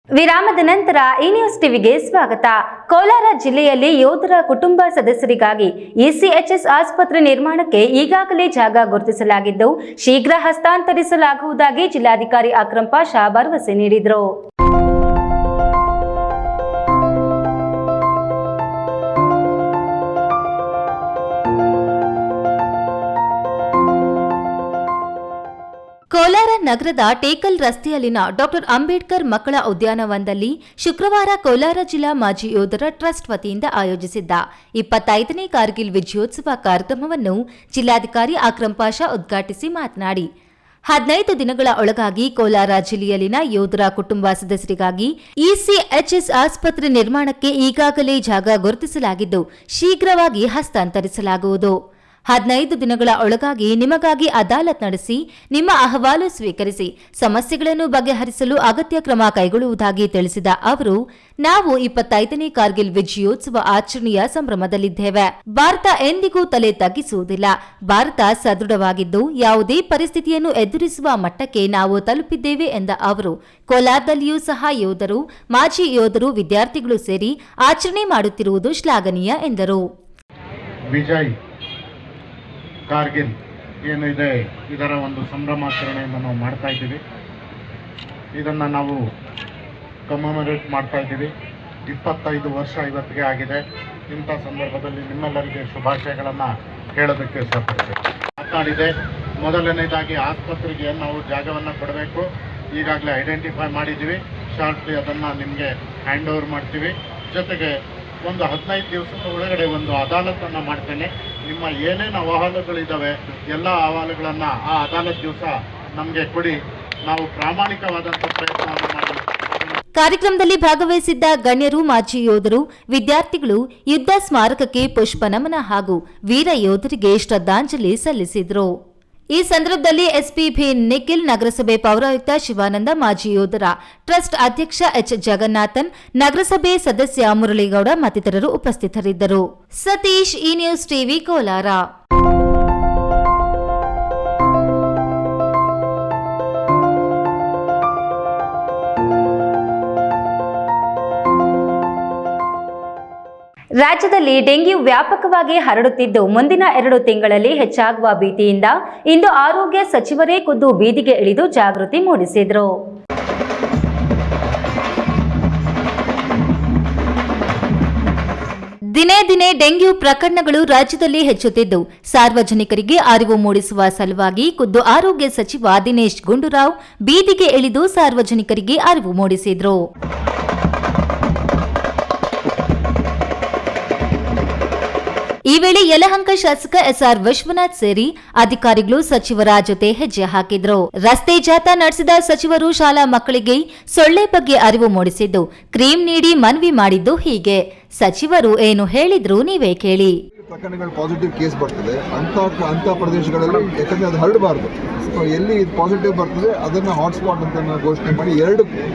ವಿರಾಮದ ನಂತರ ಈ ನ್ಯೂಸ್ ಟಿವಿಗೆ ಸ್ವಾಗತ. ಕೋಲಾರ ಜಿಲ್ಲೆಯಲ್ಲಿ ಯೋಧರ ಕುಟುಂಬ ಸದಸ್ಯರಿಗಾಗಿ ಇಸಿಎಚ್ಎಸ್ ಆಸ್ಪತ್ರೆ ನಿರ್ಮಾಣಕ್ಕೆ ಈಗಾಗಲೇ ಜಾಗ ಗುರುತಿಸಲಾಗಿದ್ದು, ಶೀಘ್ರ ಹಸ್ತಾಂತರಿಸಲಾಗುವುದಾಗಿ ಜಿಲ್ಲಾಧಿಕಾರಿ ಅಕ್ರಮ್ ಪಾಷಾ ಭರವಸೆ ನೀಡಿದರು. ಕೋಲಾರ ನಗರದ ಟೇಕಲ್ ರಸ್ತೆಯಲ್ಲಿನ ಡಾಕ್ಟರ್ ಅಂಬೇಡ್ಕರ್ ಮಕ್ಕಳ ಉದ್ಯಾನವನದಲ್ಲಿ ಶುಕ್ರವಾರ ಕೋಲಾರ ಜಿಲ್ಲಾ ಮಾಜಿ ಯೋಧರ ಟ್ರಸ್ಟ್ ವತಿಯಿಂದ ಆಯೋಜಿಸಿದ್ದ 25ನೇ ಕಾರ್ಗಿಲ್ ವಿಜಯೋತ್ಸವ ಕಾರ್ಯಕ್ರಮವನ್ನು ಜಿಲ್ಲಾಧಿಕಾರಿ ಅಕ್ರಮ್ ಪಾಷಾ ಉದ್ಘಾಟಿಸಿ ಮಾತನಾಡಿ, 15 ದಿನಗಳ ಒಳಗಾಗಿ ಕೋಲಾರ ಜಿಲ್ಲೆಯಲ್ಲಿನ ಯೋಧರ ಕುಟುಂಬ ಸದಸ್ಯರಿಗಾಗಿ ಇಸಿಎಚ್ಎಸ್ ಆಸ್ಪತ್ರೆ ನಿರ್ಮಾಣಕ್ಕೆ ಈಗಾಗಲೇ ಜಾಗ ಗುರುತಿಸಲಾಗಿದ್ದು, ಶೀಘ್ರವಾಗಿ ಹಸ್ತಾಂತರಿಸಲಾಗುವುದು. 15 ದಿನಗಳ ಒಳಗಾಗಿ ನಿಮಗಾಗಿ ಅದಾಲತ್ ನಡೆಸಿ ನಿಮ್ಮ ಅಹವಾಲು ಸ್ವೀಕರಿಸಿ ಸಮಸ್ಯೆಗಳನ್ನು ಬಗೆಹರಿಸಲು ಅಗತ್ಯ ಕ್ರಮ ಕೈಗೊಳ್ಳುವುದಾಗಿ ತಿಳಿಸಿದ ಅವರು, ನಾವು 25ನೇ ಕಾರ್ಗಿಲ್ ವಿಜಯೋತ್ಸವ ಆಚರಣೆಯ ಸಂಭ್ರಮದಲ್ಲಿದ್ದೇವೆ. ಭಾರತ ಎಂದಿಗೂ ತಲೆ ತಗ್ಗಿಸುವುದಿಲ್ಲ. ಭಾರತ ಸದೃಢವಾಗಿದ್ದು ಯಾವುದೇ ಪರಿಸ್ಥಿತಿಯನ್ನು ಎದುರಿಸುವ ಮಟ್ಟಕ್ಕೆ ನಾವು ತಲುಪಿದ್ದೇವೆ ಎಂದ ಅವರು, ಕೋಲಾರದಲ್ಲಿಯೂ ಸಹ ಯೋಧರು, ಮಾಜಿ ಯೋಧರು, ವಿದ್ಯಾರ್ಥಿಗಳು ಸೇರಿ ಆಚರಣೆ ಮಾಡುತ್ತಿರುವುದು ಶ್ಲಾಘನೀಯ ಎಂದರು. ಕಾರ್ಗಿಲ್ ಏನಿದೆ ಇದರ ಒಂದು ಸಂಭ್ರಮಾಚರಣೆಯನ್ನು ನಾವು ಮಾಡ್ತಾ ಇದ್ದೀವಿ. ಇದನ್ನು ನಾವು ಕಮೆಮೊರೇಟ್ ಮಾಡ್ತಾ ಇದ್ದೀವಿ. 25 ವರ್ಷ ಇವತ್ತಿಗೆ ಆಗಿದೆ. ಇಂಥ ಸಂದರ್ಭದಲ್ಲಿ ನಿಮ್ಮೆಲ್ಲರಿಗೆ ಶುಭಾಶಯಗಳನ್ನು ಹೇಳೋದಕ್ಕೆ ಇಷ್ಟಪಡ್ತೀವಿ. ಮಾತನಾಡಿದೆ, ಮೊದಲನೇದಾಗಿ ಆಸ್ಪತ್ರೆಗೆ ನಾವು ಜಾಗವನ್ನು ಕೊಡಬೇಕು. ಈಗಾಗಲೇ ಐಡೆಂಟಿಫೈ ಮಾಡಿದ್ದೀವಿ. ಶಾರ್ಟ್ಲಿ ಅದನ್ನು ನಿಮಗೆ ಹ್ಯಾಂಡ್ ಓವರ್ ಮಾಡ್ತೀವಿ. ಜೊತೆಗೆ ಒಂದು 15 ದಿವಸದ ಒಳಗಡೆ ಒಂದು ಅದಾಲತನ್ನು ಮಾಡ್ತೇನೆ. ನಿಮ್ಮ ಏನೇನು ಅಹವಾಲುಗಳಿದ್ದಾವೆ ಎಲ್ಲ ಅಹವಾಲುಗಳನ್ನು ಆ ಅದಾಲತ್ ದಿವಸ ನಮಗೆ ಕೊಡಿ. ನಾವು ಪ್ರಾಮಾಣಿಕವಾದಂಥ ಪ್ರಯತ್ನವನ್ನು ಮಾಡಿ. ಕಾರ್ಯಕ್ರಮದಲ್ಲಿ ಭಾಗವಹಿಸಿದ್ದ ಗಣ್ಯರು, ಮಾಜಿ ಯೋಧರು, ವಿದ್ಯಾರ್ಥಿಗಳು ಯುದ್ಧ ಸ್ಮಾರಕಕ್ಕೆ ಪುಷ್ಪ ನಮನ ಹಾಗೂ ವೀರ ಯೋಧರಿಗೆ ಶ್ರದ್ಧಾಂಜಲಿ ಸಲ್ಲಿಸಿದರು. ಈ ಸಂದರ್ಭದಲ್ಲಿ ಎಸ್ಪಿ ಭಿ ನಿಖಿಲ್, ನಗರಸಭೆ ಪೌರಾಯುಕ್ತ ಶಿವಾನಂದ, ಮಾಜಿ ಯೋಧರ ಟ್ರಸ್ಟ್ ಅಧ್ಯಕ್ಷ ಎಚ್ ಜಗನ್ನಾಥನ್, ನಗರಸಭೆ ಸದಸ್ಯ ಮುರಳೀಗೌಡ ಮತ್ತಿತರರು ಉಪಸ್ಥಿತರಿದ್ದರು. ಸತೀಶ್, ಈ ನ್ಯೂಸ್ ಟಿವಿ, ಕೋಲಾರ. ರಾಜ್ಯದಲ್ಲಿ ಡೆಂಗ್ಯೂ ವ್ಯಾಪಕವಾಗಿ ಹರಡುತ್ತಿದ್ದು, ಮುಂದಿನ 2 ತಿಂಗಳಲ್ಲಿ ಹೆಚ್ಚಾಗುವ ಭೀತಿಯಿಂದ ಇಂದು ಆರೋಗ್ಯ ಸಚಿವರೇ ಖುದ್ದು ಬೀದಿಗೆ ಇಳಿದು ಜಾಗೃತಿ ಮೂಡಿಸಿದರು. ದಿನೇ ದಿನೇ ಡೆಂಗ್ಯೂ ಪ್ರಕರಣಗಳು ರಾಜ್ಯದಲ್ಲಿ ಹೆಚ್ಚುತ್ತಿದ್ದು, ಸಾರ್ವಜನಿಕರಿಗೆ ಅರಿವು ಮೂಡಿಸುವ ಸಲುವಾಗಿ ಖುದ್ದು ಆರೋಗ್ಯ ಸಚಿವ ದಿನೇಶ್ ಗುಂಡೂರಾವ್ ಬೀದಿಗೆ ಇಳಿದು ಸಾರ್ವಜನಿಕರಿಗೆ ಅರಿವು ಮೂಡಿಸಿದರು. ಈ ವೇಳೆ ಯಲಹಂಕ ಶಾಸಕ ಎಸ್ಆರ್ ವಿಶ್ವನಾಥ್ ಸೇರಿ ಅಧಿಕಾರಿಗಳು ಸಚಿವರ ಜೊತೆ ಹೆಜ್ಜೆ ಹಾಕಿದ್ರು. ರಸ್ತೆ ಜಾಥಾ ನಡೆಸಿದ ಸಚಿವರು ಶಾಲಾ ಮಕ್ಕಳಿಗೆ ಸೊಳ್ಳೆ ಬಗ್ಗೆ ಅರಿವು ಮೂಡಿಸಿದ್ದು, ಕ್ರೀಮ್ ನೀಡಿ ಮನವಿ ಮಾಡಿದ್ದು ಹೀಗೆ. ಸಚಿವರು ಏನು ಹೇಳಿದ್ರು ನೀವೇ ಕೇಳಿ. ಪ್ರಕರಣಗಳು ಪಾಸಿಟಿವ್ ಕೇಸ್ ಬರ್ತದೆ ಅಂತ ಪ್ರದೇಶಗಳಲ್ಲಿ, ಯಾಕಂದ್ರೆ ಅದು ಹರಡಬಾರ್ದು. ಸೊ ಎಲ್ಲಿ ಪಾಸಿಟಿವ್ ಬರ್ತದೆ ಅದನ್ನ ಹಾಟ್ಸ್ಪಾಟ್ ಅಂತ ಘೋಷಣೆ ಮಾಡಿ,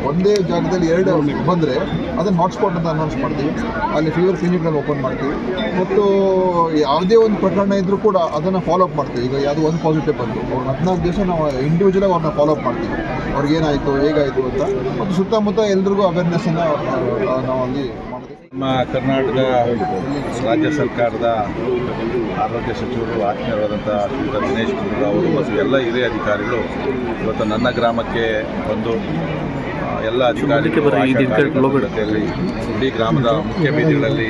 ಒಂದೇ ಜಾಗದಲ್ಲಿ 2 ಬಂದರೆ ಅದನ್ನು ಹಾಟ್ಸ್ಪಾಟ್ ಅಂತ ಅನೌನ್ಸ್ ಮಾಡ್ತೀವಿ. ಅಲ್ಲಿ ಫೀವರ್ ಕ್ಲಿನಿಕ್ಗಳನ್ನು ಓಪನ್ ಮಾಡ್ತೀವಿ. ಮತ್ತು ಯಾವುದೇ ಒಂದು ಪ್ರಕರಣ ಇದ್ರೂ ಕೂಡ ಅದನ್ನು ಫಾಲೋ ಅಪ್ ಮಾಡ್ತೀವಿ. ಈಗ ಯಾವುದೋ ಒಂದು ಪಾಸಿಟಿವ್ ಬಂತು, ಅವ್ರು 14 ದಿವಸ ನಾವು ಇಂಡಿವಿಜುವಲಾಗಿ ಅವ್ರನ್ನ ಫಾಲೋ ಅಪ್ ಮಾಡ್ತೀವಿ, ಅವ್ರಿಗೆ ಏನಾಯಿತು ಹೇಗಾಯಿತು ಅಂತ. ಮತ್ತು ಸುತ್ತಮುತ್ತ ಎಲ್ರಿಗೂ ಅವೇರ್ನೆಸ್ಸನ್ನು ನಾವು ಅಲ್ಲಿ ಮಾಡಿದ್ವಿ. ನಮ್ಮ ಕರ್ನಾಟಕ ರಾಜ್ಯ ಸರ್ಕಾರದ ಆರೋಗ್ಯ ಸಚಿವರು ಆತ್ಮೀಯರಾದಂಥ ಶ್ರೀ ದಿನೇಶ್ ಗುಂಡೂರಾವ್ ಅವರು ಮತ್ತು ಎಲ್ಲ ಹಿರಿಯ ಅಧಿಕಾರಿಗಳು ಇವತ್ತು ನನ್ನ ಗ್ರಾಮಕ್ಕೆ ಬಂದು ಎಲ್ಲ ಅಧಿಕಾರಿಗಳು ಜೊತೆಯಲ್ಲಿ ಇಡೀ ಗ್ರಾಮದ ಮುಖ್ಯ ಬೀದಿಗಳಲ್ಲಿ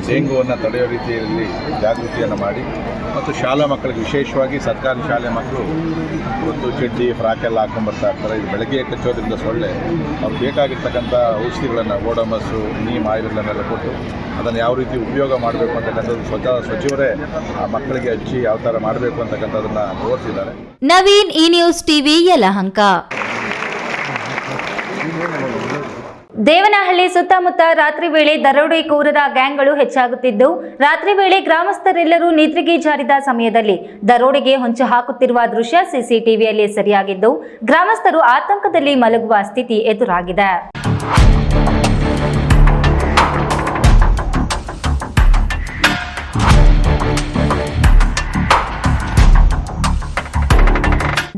ಡೆಂಗುವನ್ನು ತಡೆಯುವ ರೀತಿಯಲ್ಲಿ ಜಾಗೃತಿಯನ್ನು ಮಾಡಿ, ಮತ್ತು ಶಾಲಾ ಮಕ್ಕಳಿಗೆ ವಿಶೇಷವಾಗಿ ಸರ್ಕಾರಿ ಶಾಲೆ ಮಕ್ಕಳು ಇವತ್ತು ಚಡ್ಡಿ ಫ್ರಾಕ್ ಎಲ್ಲ ಹಾಕೊಂಡ್ಬರ್ತಾ ಇರ್ತಾರೆ. ಇದು ಬೆಳಗ್ಗೆ ಕಚ್ಚೋದ್ರಿಂದ ಸೊಳ್ಳೆ ಅವ್ರು ಬೇಕಾಗಿರ್ತಕ್ಕಂಥ ಔಷಧಿಗಳನ್ನು, ಓಡೋಮಸ್ಸು, ನೀಮ್ ಆಯಿಲ್ಗಳನ್ನೆಲ್ಲ ಕೊಟ್ಟು ಅದನ್ನು ಯಾವ ರೀತಿ ಉಪಯೋಗ ಮಾಡಬೇಕು ಅಂತಕ್ಕಂಥದ್ದು ಸಚಿವರೇ ಆ ಮಕ್ಕಳಿಗೆ ಹಚ್ಚಿ ಯಾವ ಥರ ಮಾಡಬೇಕು ಅಂತಕ್ಕಂಥದ್ದನ್ನು ತೋರಿಸಿದ್ದಾರೆ. ನವೀನ್, ಈ ನ್ಯೂಸ್ ಟಿವಿ, ಯಲಹಂಕ. ದೇವನಹಳ್ಳಿ ಸುತ್ತಮುತ್ತ ರಾತ್ರಿ ವೇಳೆ ದರೋಡೆಕೋರರ ಗ್ಯಾಂಗ್ಗಳು ಹೆಚ್ಚಾಗುತ್ತಿದ್ದು, ರಾತ್ರಿ ವೇಳೆ ಗ್ರಾಮಸ್ಥರೆಲ್ಲರೂ ನಿದ್ರೆಗೆ ಜಾರಿದ ಸಮಯದಲ್ಲಿ ದರೋಡೆಗೆ ಹೊಂಚು ಹಾಕುತ್ತಿರುವ ದೃಶ್ಯ ಸಿಸಿಟಿವಿಯಲ್ಲಿ ಸೆರೆಯಾಗಿದ್ದು, ಗ್ರಾಮಸ್ಥರು ಆತಂಕದಲ್ಲಿ ಮಲಗುವ ಸ್ಥಿತಿ ಎದುರಾಗಿದೆ.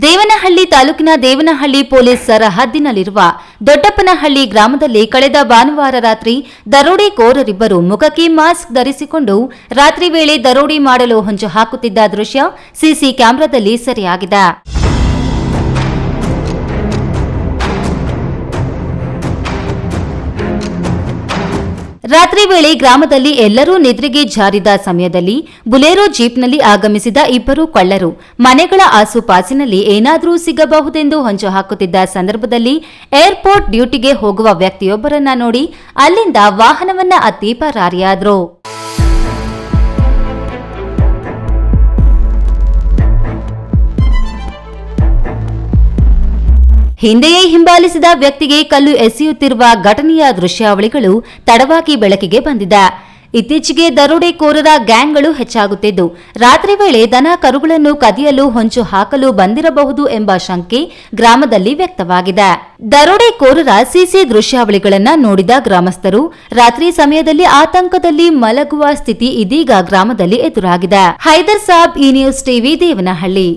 ದೇವನಹಳ್ಳಿ ತಾಲೂಕಿನ ದೇವನಹಳ್ಳಿ ಪೊಲೀಸ್ ಸರಹದ್ದಿನಲ್ಲಿರುವ ದೊಡ್ಡಪ್ಪನಹಳ್ಳಿ ಗ್ರಾಮದಲ್ಲಿ ಕಳೆದ ಭಾನುವಾರ ರಾತ್ರಿ ದರೋಡೆಕೋರರಿಬ್ಬರು ಮುಖಕ್ಕೆ ಮಾಸ್ಕ್ ಧರಿಸಿಕೊಂಡು ರಾತ್ರಿ ವೇಳೆ ದರೋಡೆ ಮಾಡಲು ಹೊಂಚು ಹಾಕುತ್ತಿದ್ದ ದೃಶ್ಯ ಸಿಸಿ ಕ್ಯಾಮೆರಾದಲ್ಲಿ ಸೆರೆಯಾಗಿದೆ. ರಾತ್ರಿ ವೇಳೆ ಗ್ರಾಮದಲ್ಲಿ ಎಲ್ಲರೂ ನಿದ್ರೆಗೆ ಜಾರಿದ ಸಮಯದಲ್ಲಿ ಬುಲೆರೋ ಜೀಪ್ನಲ್ಲಿ ಆಗಮಿಸಿದ ಇಬ್ಬರು ಕಳ್ಳರು ಮನೆಗಳ ಆಸುಪಾಸಿನಲ್ಲಿ ಏನಾದರೂ ಸಿಗಬಹುದೆಂದು ಹೊಂಚು ಹಾಕುತ್ತಿದ್ದ ಸಂದರ್ಭದಲ್ಲಿ ಏರ್ಪೋರ್ಟ್ ಡ್ಯೂಟಿಗೆ ಹೋಗುವ ವ್ಯಕ್ತಿಯೊಬ್ಬರನ್ನ ನೋಡಿ ಅಲ್ಲಿಂದ ವಾಹನವನ್ನ ಹತ್ತಿ ಪರಾರಿಯಾದರು. ಹಿಂದೆಯೇ ಹಿಂಬಾಲಿಸಿದ ವ್ಯಕ್ತಿಗೆ ಕಲ್ಲು ಎಸೆಯುತ್ತಿರುವ ಘಟನೆಯ ದೃಶ್ಯಾವಳಿಗಳು ತಡವಾಗಿ ಬೆಳಕಿಗೆ ಬಂದಿದೆ. ಇತ್ತೀಚೆಗೆ ದರೋಡೆಕೋರರ ಗ್ಯಾಂಗ್ಗಳು ಹೆಚ್ಚಾಗುತ್ತಿದ್ದು, ರಾತ್ರಿ ವೇಳೆ ದನ ಕರುಗಳನ್ನು ಕದಿಯಲು ಹೊಂಚು ಹಾಕಲು ಬಂದಿರಬಹುದು ಎಂಬ ಶಂಕೆ ಗ್ರಾಮದಲ್ಲಿ ವ್ಯಕ್ತವಾಗಿದೆ. ದರೋಡೆಕೋರರ ಸಿಸಿ ದೃಶ್ಯಾವಳಿಗಳನ್ನು ನೋಡಿದ ಗ್ರಾಮಸ್ಥರು ರಾತ್ರಿ ಸಮಯದಲ್ಲಿ ಆತಂಕದಲ್ಲಿ ಮಲಗುವ ಸ್ಥಿತಿ ಇದೀಗ ಗ್ರಾಮದಲ್ಲಿ ಎದುರಾಗಿದೆ. ಹೈದರ್ ಸಾಬ್, ಈ ನ್ಯೂಸ್ ಟಿವಿ, ದೇವನಹಳ್ಳಿ.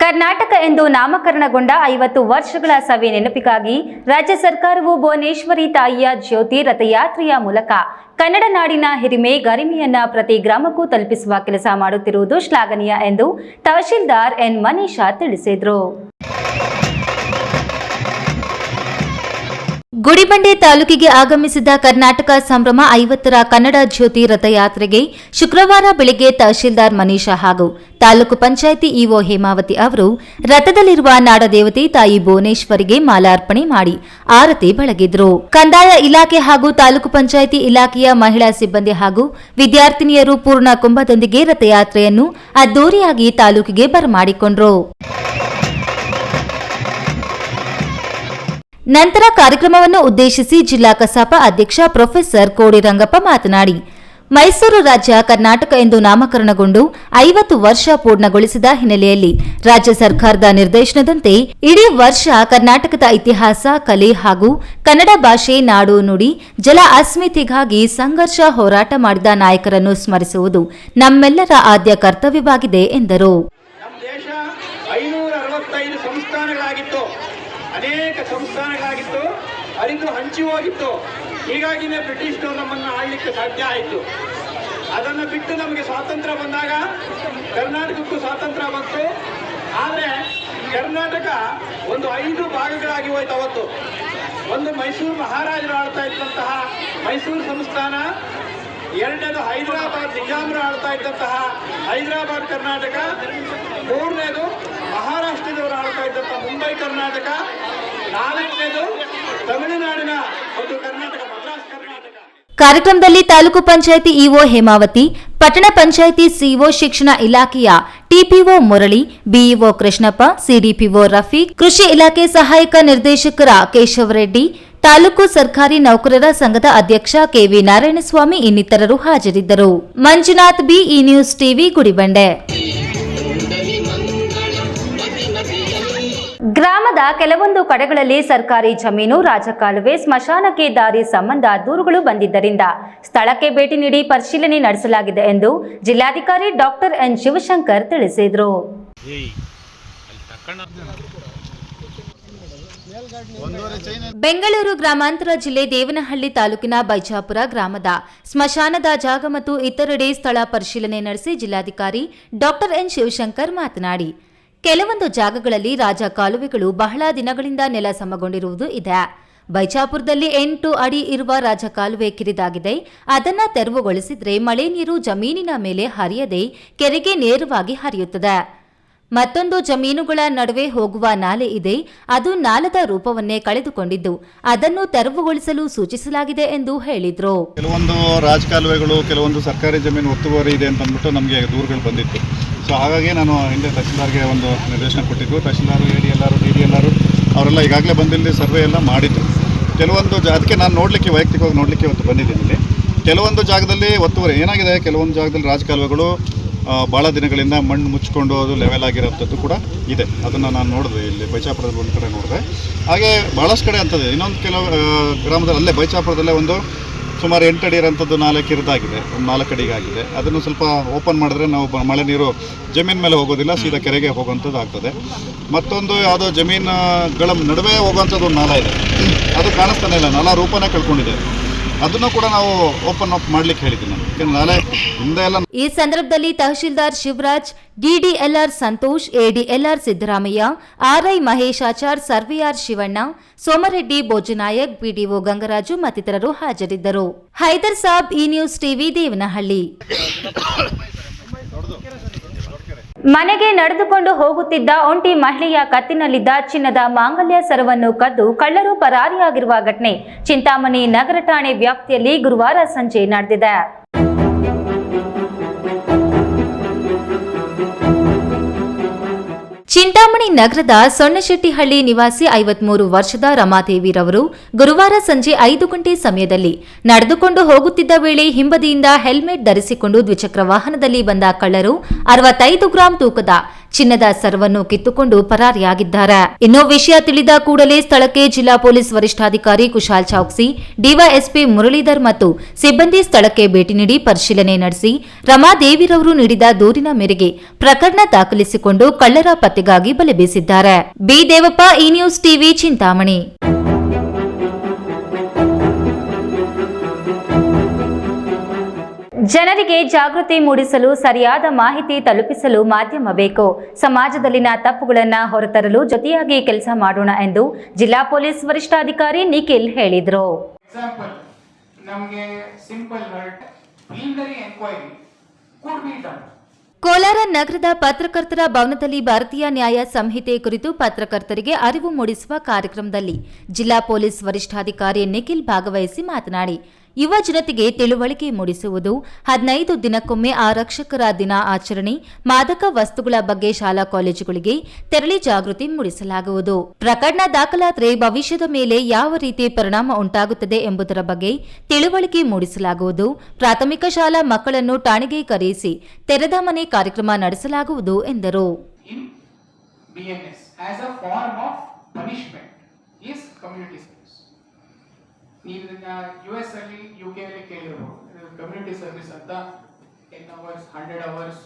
ಕರ್ನಾಟಕ ಎಂದು ನಾಮಕರಣಗೊಂಡ 50 ವರ್ಷಗಳ ಸವಿ ನೆನಪಿಗಾಗಿ ರಾಜ್ಯ ಸರ್ಕಾರವು ಭುವನೇಶ್ವರಿ ತಾಯಿಯ ಜ್ಯೋತಿ ರಥಯಾತ್ರೆಯ ಮೂಲಕ ಕನ್ನಡ ನಾಡಿನ ಹಿರಿಮೆ ಗರಿಮೆಯನ್ನ ಪ್ರತಿ ಗ್ರಾಮಕ್ಕೂ ತಲುಪಿಸುವ ಕೆಲಸ ಮಾಡುತ್ತಿರುವುದು ಶ್ಲಾಘನೀಯ ಎಂದು ತಹಶೀಲ್ದಾರ್ ಎನ್ ಮನೀಷಾ ತಿಳಿಸಿದರು. ಗುಡಿಬಂಡೆ ತಾಲೂಕಿಗೆ ಆಗಮಿಸಿದ ಕರ್ನಾಟಕ ಸಂಭ್ರಮ 50ರ ಕನ್ನಡ ಜ್ಯೋತಿ ರಥಯಾತ್ರೆಗೆ ಶುಕ್ರವಾರ ಬೆಳಗ್ಗೆ ತಹಶೀಲ್ದಾರ್ ಮನೀಷಾ ಹಾಗೂ ತಾಲೂಕು ಪಂಚಾಯಿತಿ ಇಒ ಹೇಮಾವತಿ ಅವರು ರಥದಲ್ಲಿರುವ ನಾಡದೇವತೆ ತಾಯಿ ಭುವನೇಶ್ವರಿಗೆ ಮಾಲಾರ್ಪಣೆ ಮಾಡಿ ಆರತಿ ಬೆಳಗಿದ್ರು. ಕಂದಾಯ ಇಲಾಖೆ ಹಾಗೂ ತಾಲೂಕು ಪಂಚಾಯಿತಿ ಇಲಾಖೆಯ ಮಹಿಳಾ ಸಿಬ್ಬಂದಿ ಹಾಗೂ ವಿದ್ಯಾರ್ಥಿನಿಯರು ಪೂರ್ಣ ಕುಂಭದೊಂದಿಗೆ ರಥಯಾತ್ರೆಯನ್ನು ಅದ್ದೂರಿಯಾಗಿ ತಾಲೂಕಿಗೆ ಬರಮಾಡಿಕೊಂಡ್ರು. ನಂತರ ಕಾರ್ಯಕ್ರಮವನ್ನು ಉದ್ದೇಶಿಸಿ ಜಿಲ್ಲಾ ಕಸಾಪ ಅಧ್ಯಕ್ಷ ಪ್ರೊಫೆಸರ್ ಕೋಡಿ ರಂಗಪ್ಪ ಮಾತನಾಡಿ, ಮೈಸೂರು ರಾಜ್ಯ ಕರ್ನಾಟಕ ಎಂದು ನಾಮಕರಣಗೊಂಡು 50 ವರ್ಷ ಪೂರ್ಣಗೊಳಿಸಿದ ಹಿನ್ನೆಲೆಯಲ್ಲಿ ರಾಜ್ಯ ಸರ್ಕಾರದ ನಿರ್ದೇಶನದಂತೆ ಇಡೀ ವರ್ಷ ಕರ್ನಾಟಕದ ಇತಿಹಾಸ, ಕಲೆ ಹಾಗೂ ಕನ್ನಡ ಭಾಷೆ, ನಾಡು, ನುಡಿ, ಜಲ ಅಸ್ಮಿತೆಗಾಗಿ ಸಂಘರ್ಷ ಹೋರಾಟ ಮಾಡಿದ ನಾಯಕರನ್ನು ಸ್ಮರಿಸುವುದು ನಮ್ಮೆಲ್ಲರ ಆದ್ಯ ಕರ್ತವ್ಯವಾಗಿದೆ ಎಂದರು. ಅನೇಕ ಸಂಸ್ಥಾನಗಳಾಗಿತ್ತು, ಅರಿದು ಹಂಚಿ ಹೋಗಿತ್ತು. ಹೀಗಾಗಿನೇ ಬ್ರಿಟಿಷ್ನವರು ನಮ್ಮನ್ನು ಆಳ್ಲಿಕ್ಕೆ ಸಾಧ್ಯ ಆಯಿತು. ಅದನ್ನು ಬಿಟ್ಟು ನಮಗೆ ಸ್ವಾತಂತ್ರ್ಯ ಬಂದಾಗ ಕರ್ನಾಟಕಕ್ಕೂ ಸ್ವಾತಂತ್ರ್ಯ ಬಂತು. ಆದರೆ ಕರ್ನಾಟಕ ಒಂದು 5 ಭಾಗಗಳಾಗಿ ಹೋಯ್ತು. ಅವತ್ತು ಒಂದು ಮೈಸೂರು ಮಹಾರಾಜರು ಆಳ್ತಾ ಇದ್ದಂತಹ ಮೈಸೂರು ಸಂಸ್ಥಾನ, ಎರಡನೇದು ಹೈದರಾಬಾದ್ ನಿಜಾಮರು ಆಳ್ತಾ ಇದ್ದಂತಹ ಹೈದರಾಬಾದ್ ಕರ್ನಾಟಕ, ಮೂರನೇದು ಮಹಾರಾಷ್ಟ್ರದವರು ಆಳ್ತಾ ಇದ್ದಂತಹ ಮುಂಬೈ ಕರ್ನಾಟಕ, ನಾಲ್ಕನೇದು ತಮಿಳುನಾಡಿನ ಒಂದು ಕರ್ನಾಟಕ, ಮದ್ರಾಸ್ ಕರ್ನಾಟಕ. ಕಾರ್ಯಕ್ರಮದಲ್ಲಿ ತಾಲೂಕು ಪಂಚಾಯಿತಿ ಇಒ ಹೇಮಾವತಿ, ಪಟ್ಟಣ ಪಂಚಾಯಿತಿ ಸಿಇಒ, ಶಿಕ್ಷಣ ಇಲಾಖೆಯ ಟಿಪಿಒ ಮುರಳಿ, ಬಿಇಒ ಕೃಷ್ಣಪ್ಪ, ಸಿಡಿಪಿಒ ರಫೀಕ್, ಕೃಷಿ ಇಲಾಖೆ ಸಹಾಯಕ ನಿರ್ದೇಶಕರ ಕೇಶವರೆಡ್ಡಿ, ತಾಲೂಕು ಸರ್ಕಾರಿ ನೌಕರರ ಸಂಘದ ಅಧ್ಯಕ್ಷ ಕೆವಿ ನಾರಾಯಣಸ್ವಾಮಿ ಇನ್ನಿತರರು ಹಾಜರಿದ್ದರು. Manjunath B, E news TV, Gudibande. ಗ್ರಾಮದ ಕೆಲವೊಂದು ಕಡೆಗಳಲ್ಲಿ ಸರ್ಕಾರಿ ಜಮೀನು, ರಾಜಕಾಲುವೆ, ಸ್ಮಶಾನಕ್ಕೆ ದಾರಿ ಸಂಬಂಧ ದೂರುಗಳು ಬಂದಿದ್ದರಿಂದ ಸ್ಥಳಕ್ಕೆ ಭೇಟಿ ನೀಡಿ ಪರಿಶೀಲನೆ ನಡೆಸಲಾಗಿದೆ ಎಂದು ಜಿಲ್ಲಾಧಿಕಾರಿ ಡಾಕ್ಟರ್ ಎನ್ ಶಿವಶಂಕರ್ ತಿಳಿಸಿದರು. ಬೆಂಗಳೂರು ಗ್ರಾಮಾಂತರ ಜಿಲ್ಲೆ ದೇವನಹಳ್ಳಿ ತಾಲೂಕಿನ ಬೈಜಾಪುರ ಗ್ರಾಮದ ಸ್ಮಶಾನದ ಜಾಗ ಮತ್ತು ಇತರೆಡೆ ಸ್ಥಳ ಪರಿಶೀಲನೆ ನಡೆಸಿ ಜಿಲ್ಲಾಧಿಕಾರಿ ಡಾಕ್ಟರ್ ಎನ್ ಶಿವಶಂಕರ್ ಮಾತನಾಡಿ, ಕೆಲವೊಂದು ಜಾಗಗಳಲ್ಲಿ ರಾಜ ಕಾಲುವೆಗಳು ಬಹಳ ದಿನಗಳಿಂದ ನೆಲ ಸಮಗೊಂಡಿರುವುದು ಇದೆ. ಬೈಜಾಪುರದಲ್ಲಿ 8 ಅಡಿ ಇರುವ ರಾಜಕಾಲುವೆ ಕಿರಿದಾಗಿದೆ. ಅದನ್ನು ತೆರವುಗೊಳಿಸಿದ್ರೆ ಮಳೆ ನೀರು ಜಮೀನಿನ ಮೇಲೆ ಹರಿಯದೆ ಕೆರೆಗೆ ನೇರವಾಗಿ ಹರಿಯುತ್ತದೆ. ಮತ್ತೊಂದು ಜಮೀನುಗಳ ನಡುವೆ ಹೋಗುವ ನಾಲೆ ಇದೆ. ಅದು ನಾಲದ ರೂಪವನ್ನೇ ಕಳೆದುಕೊಂಡಿದ್ದು ಅದನ್ನು ತೆರವುಗೊಳಿಸಲು ಸೂಚಿಸಲಾಗಿದೆ ಎಂದು ಹೇಳಿದರು. ಕೆಲವೊಂದು ರಾಜಕಾಲುವೆಗಳು, ಕೆಲವೊಂದು ಸರ್ಕಾರಿ ಜಮೀನು ಒತ್ತುವರಿ ಇದೆ ಅಂತ ಅಂದ್ಬಿಟ್ಟು ನಮಗೆ ದೂರುಗಳು ಬಂದಿತ್ತು. ಸೊ ಹಾಗಾಗಿ ನಾನು ಹಿಂದೆ ತಹಶೀಲ್ದಾರ್ಗೆ ಒಂದು ನಿರ್ದೇಶನ ಕೊಟ್ಟಿದ್ದು. ತಹಶೀಲ್ದಾರ್, ADLR, DDLR ಅವರೆಲ್ಲ ಈಗಾಗಲೇ ಬಂದಿಲ್ಲಿ ಸರ್ವೆ ಎಲ್ಲ ಮಾಡಿದ್ರು. ಕೆಲವೊಂದು ಅದಕ್ಕೆ ನಾನು ವೈಯಕ್ತಿಕವಾಗಿ ನೋಡಲಿಕ್ಕೆ ಇವತ್ತು ಬಂದಿದ್ದೀನಿ ಇಲ್ಲಿ. ಕೆಲವೊಂದು ಜಾಗದಲ್ಲಿ ಒತ್ತುವರಿ ಏನಾಗಿದೆ, ಕೆಲವೊಂದು ಜಾಗದಲ್ಲಿ ರಾಜಕಾಲುವೆಗಳು ಭಾಳ ದಿನಗಳಿಂದ ಮಣ್ಣು ಮುಚ್ಚಿಕೊಂಡು ಅದು ಲೆವೆಲ್ ಆಗಿರೋಂಥದ್ದು ಕೂಡ ಇದೆ. ಅದನ್ನು ನಾನು ನೋಡಿದೆ, ಇಲ್ಲಿ ಬೈಚಾಪುರದಲ್ಲಿ ಒಂದು ಕಡೆ ನೋಡಿದೆ. ಹಾಗೆ ಭಾಳಷ್ಟು ಕಡೆ ಅಂತದೆ. ಇನ್ನೊಂದು ಕೆಲವು ಗ್ರಾಮದಲ್ಲಿ ಅಲ್ಲೇ ಬೈಚಾಪುರದಲ್ಲೇ ಒಂದು ಸುಮಾರು 8 ಅಡಿ ಇರೋಂಥದ್ದು ನಾಲೆ ಕಿರಿದಾಗಿದೆ, ಒಂದು 4 ಅಡಿಗೆ ಆಗಿದೆ. ಅದನ್ನು ಸ್ವಲ್ಪ ಓಪನ್ ಮಾಡಿದ್ರೆ ನಾವು ಮಳೆ ನೀರು ಜಮೀನು ಮೇಲೆ ಹೋಗೋದಿಲ್ಲ, ಸೀದಾ ಕೆರೆಗೆ ಹೋಗುವಂಥದ್ದು ಆಗ್ತದೆ. ಮತ್ತೊಂದು ಯಾವುದೋ ಜಮೀನುಗಳ ನಡುವೆ ಹೋಗುವಂಥದ್ದು ಒಂದು ನಾಲ ಇದೆ, ಅದು ಕಾಣಿಸ್ತಾನೆ ಇಲ್ಲ, ನಾಲ ರೂಪನೇ ಕಳ್ಕೊಂಡಿದೆ. ಅದನ್ನು ಕೂಡ ನಾವು ಓಪನ್ ಅಪ್ ಮಾಡ್ಲಿಕ್ಕೆ ಹೇಳಿದ್ದೀನಿ ನಾನು. ನಾಳೆ ಹಿಂದೆ ಎಲ್ಲ. ಈ ಸಂದರ್ಭದಲ್ಲಿ tahsildar Shivaraj, DDLR Santosh, ADLR Siddaramaiah, RI Maheshachar, surveyor Shivanna, Somareddy, Bhojanayak, BDO Gangaraju ಮತ್ತಿತರರು ಹಾಜರಿದ್ದರು. Haider Sab, E news TV, Devanahalli. ಮನೆಗೆ ನಡೆದುಕೊಂಡು ಹೋಗುತ್ತಿದ್ದ ಒಂಟಿ ಮಹಿಳೆಯ ಕತ್ತಿನಲ್ಲಿದ್ದ ಚಿನ್ನದ ಮಾಂಗಲ್ಯ ಸರವನ್ನು ಕದ್ದು ಕಳ್ಳರು ಪರಾರಿಯಾಗಿರುವ ಘಟನೆ ಚಿಂತಾಮಣಿ ನಗರ ಠಾಣೆ ವ್ಯಾಪ್ತಿಯಲ್ಲಿ ಗುರುವಾರ ಸಂಜೆ ನಡೆದಿದೆ. ಚಿಂತಾಮಣಿ ನಗರದ ಸೊಣ್ಣಶೆಟ್ಟಿಹಳ್ಳಿ ನಿವಾಸಿ 53 ವರ್ಷದ ರಮಾದೇವಿರವರು ಗುರುವಾರ ಸಂಜೆ 5 ಗಂಟೆ ಸಮಯದಲ್ಲಿ ನಡೆದುಕೊಂಡು ಹೋಗುತ್ತಿದ್ದ ವೇಳೆ ಹಿಂಬದಿಯಿಂದ ಹೆಲ್ಮೆಟ್ ಧರಿಸಿಕೊಂಡು ದ್ವಿಚಕ್ರ ವಾಹನದಲ್ಲಿ ಬಂದ ಕಳ್ಳರು 65 ಗ್ರಾಂ ತೂಕದ ಚಿನ್ನದ ಸರವನ್ನು ಕಿತ್ತುಕೊಂಡು ಪರಾರಿಯಾಗಿದ್ದಾರೆ. ಇನ್ನು ವಿಷಯ ತಿಳಿದ ಕೂಡಲೇ ಸ್ಥಳಕ್ಕೆ ಜಿಲ್ಲಾ ಪೊಲೀಸ್ ವರಿಷ್ಠಾಧಿಕಾರಿ ಕುಶಾಲ್ ಚೌಕ್ಸಿ, ಡಿವೈಎಸ್ಪಿ ಮುರಳೀಧರ್ ಮತ್ತು ಸಿಬ್ಬಂದಿ ಸ್ಥಳಕ್ಕೆ ಭೇಟಿ ನೀಡಿ ಪರಿಶೀಲನೆ ನಡೆಸಿ ರಮಾದೇವಿರವರು ನೀಡಿದ ದೂರಿನ ಮೇರೆಗೆ ಪ್ರಕರಣ ದಾಖಲಿಸಿಕೊಂಡು ಕಳ್ಳರ ಪತ್ತೆಗಾಗಿ ಬಲೆ ಬೀಸಿದ್ದಾರೆ. B Devappa, E news TV, Chintamani. ಜನರಿಗೆ ಜಾಗೃತಿ ಮೂಡಿಸಲು ಸರಿಯಾದ ಮಾಹಿತಿ ತಲುಪಿಸಲು ಮಾಧ್ಯಮ ಬೇಕು. ಸಮಾಜದಲ್ಲಿನ ತಪ್ಪುಗಳನ್ನು ಹೊರತರಲು ಜೊತೆಯಾಗಿ ಕೆಲಸ ಮಾಡೋಣ ಎಂದು ಜಿಲ್ಲಾ ಪೊಲೀಸ್ ವರಿಷ್ಠಾಧಿಕಾರಿ ನಿಖಿಲ್ ಹೇಳಿದರು. ಕೋಲಾರ ನಗರದ ಪತ್ರಕರ್ತರ ಭವನದಲ್ಲಿ ಭಾರತೀಯ ನ್ಯಾಯ ಸಂಹಿತೆ ಕುರಿತು ಪತ್ರಕರ್ತರಿಗೆ ಅರಿವು ಮೂಡಿಸುವ ಕಾರ್ಯಕ್ರಮದಲ್ಲಿ ಜಿಲ್ಲಾ ಪೊಲೀಸ್ ವರಿಷ್ಠಾಧಿಕಾರಿ ನಿಖಿಲ್ ಭಾಗವಹಿಸಿ ಮಾತನಾಡಿ, ಯುವ ಜನತೆಗೆ ತಿಳುವಳಿಕೆ ಮೂಡಿಸುವುದು, 15 ದಿನಕ್ಕೊಮ್ಮೆ ಆರಕ್ಷಕರ ದಿನ ಆಚರಣೆ, ಮಾದಕ ವಸ್ತುಗಳ ಬಗ್ಗೆ ಶಾಲಾ ಕಾಲೇಜುಗಳಿಗೆ ತೆರಳಿ ಜಾಗೃತಿ ಮೂಡಿಸಲಾಗುವುದು. ಪ್ರಕರಣ ದಾಖಲಾದರೆ ಭವಿಷ್ಯದ ಮೇಲೆ ಯಾವ ರೀತಿ ಪರಿಣಾಮ ಉಂಟಾಗುತ್ತದೆ ಎಂಬುದರ ಬಗ್ಗೆ ತಿಳುವಳಿಕೆ ಮೂಡಿಸಲಾಗುವುದು. ಪ್ರಾಥಮಿಕ ಶಾಲಾ ಮಕ್ಕಳನ್ನು ಠಾಣೆಗೆ ಕರೆಯಿಸಿ ತೆರೆದ ಮನೆ ಕಾರ್ಯಕ್ರಮ ನಡೆಸಲಾಗುವುದು ಎಂದರು. ನೀವು ಇದನ್ನ US ಅಲ್ಲಿ UK ಅಲ್ಲಿ ಕೇಳಿರಬಹುದು. ಕಮ್ಯುನಿಟಿ ಸರ್ವಿಸ್ ಅಂತ 10 hours, 100 hours,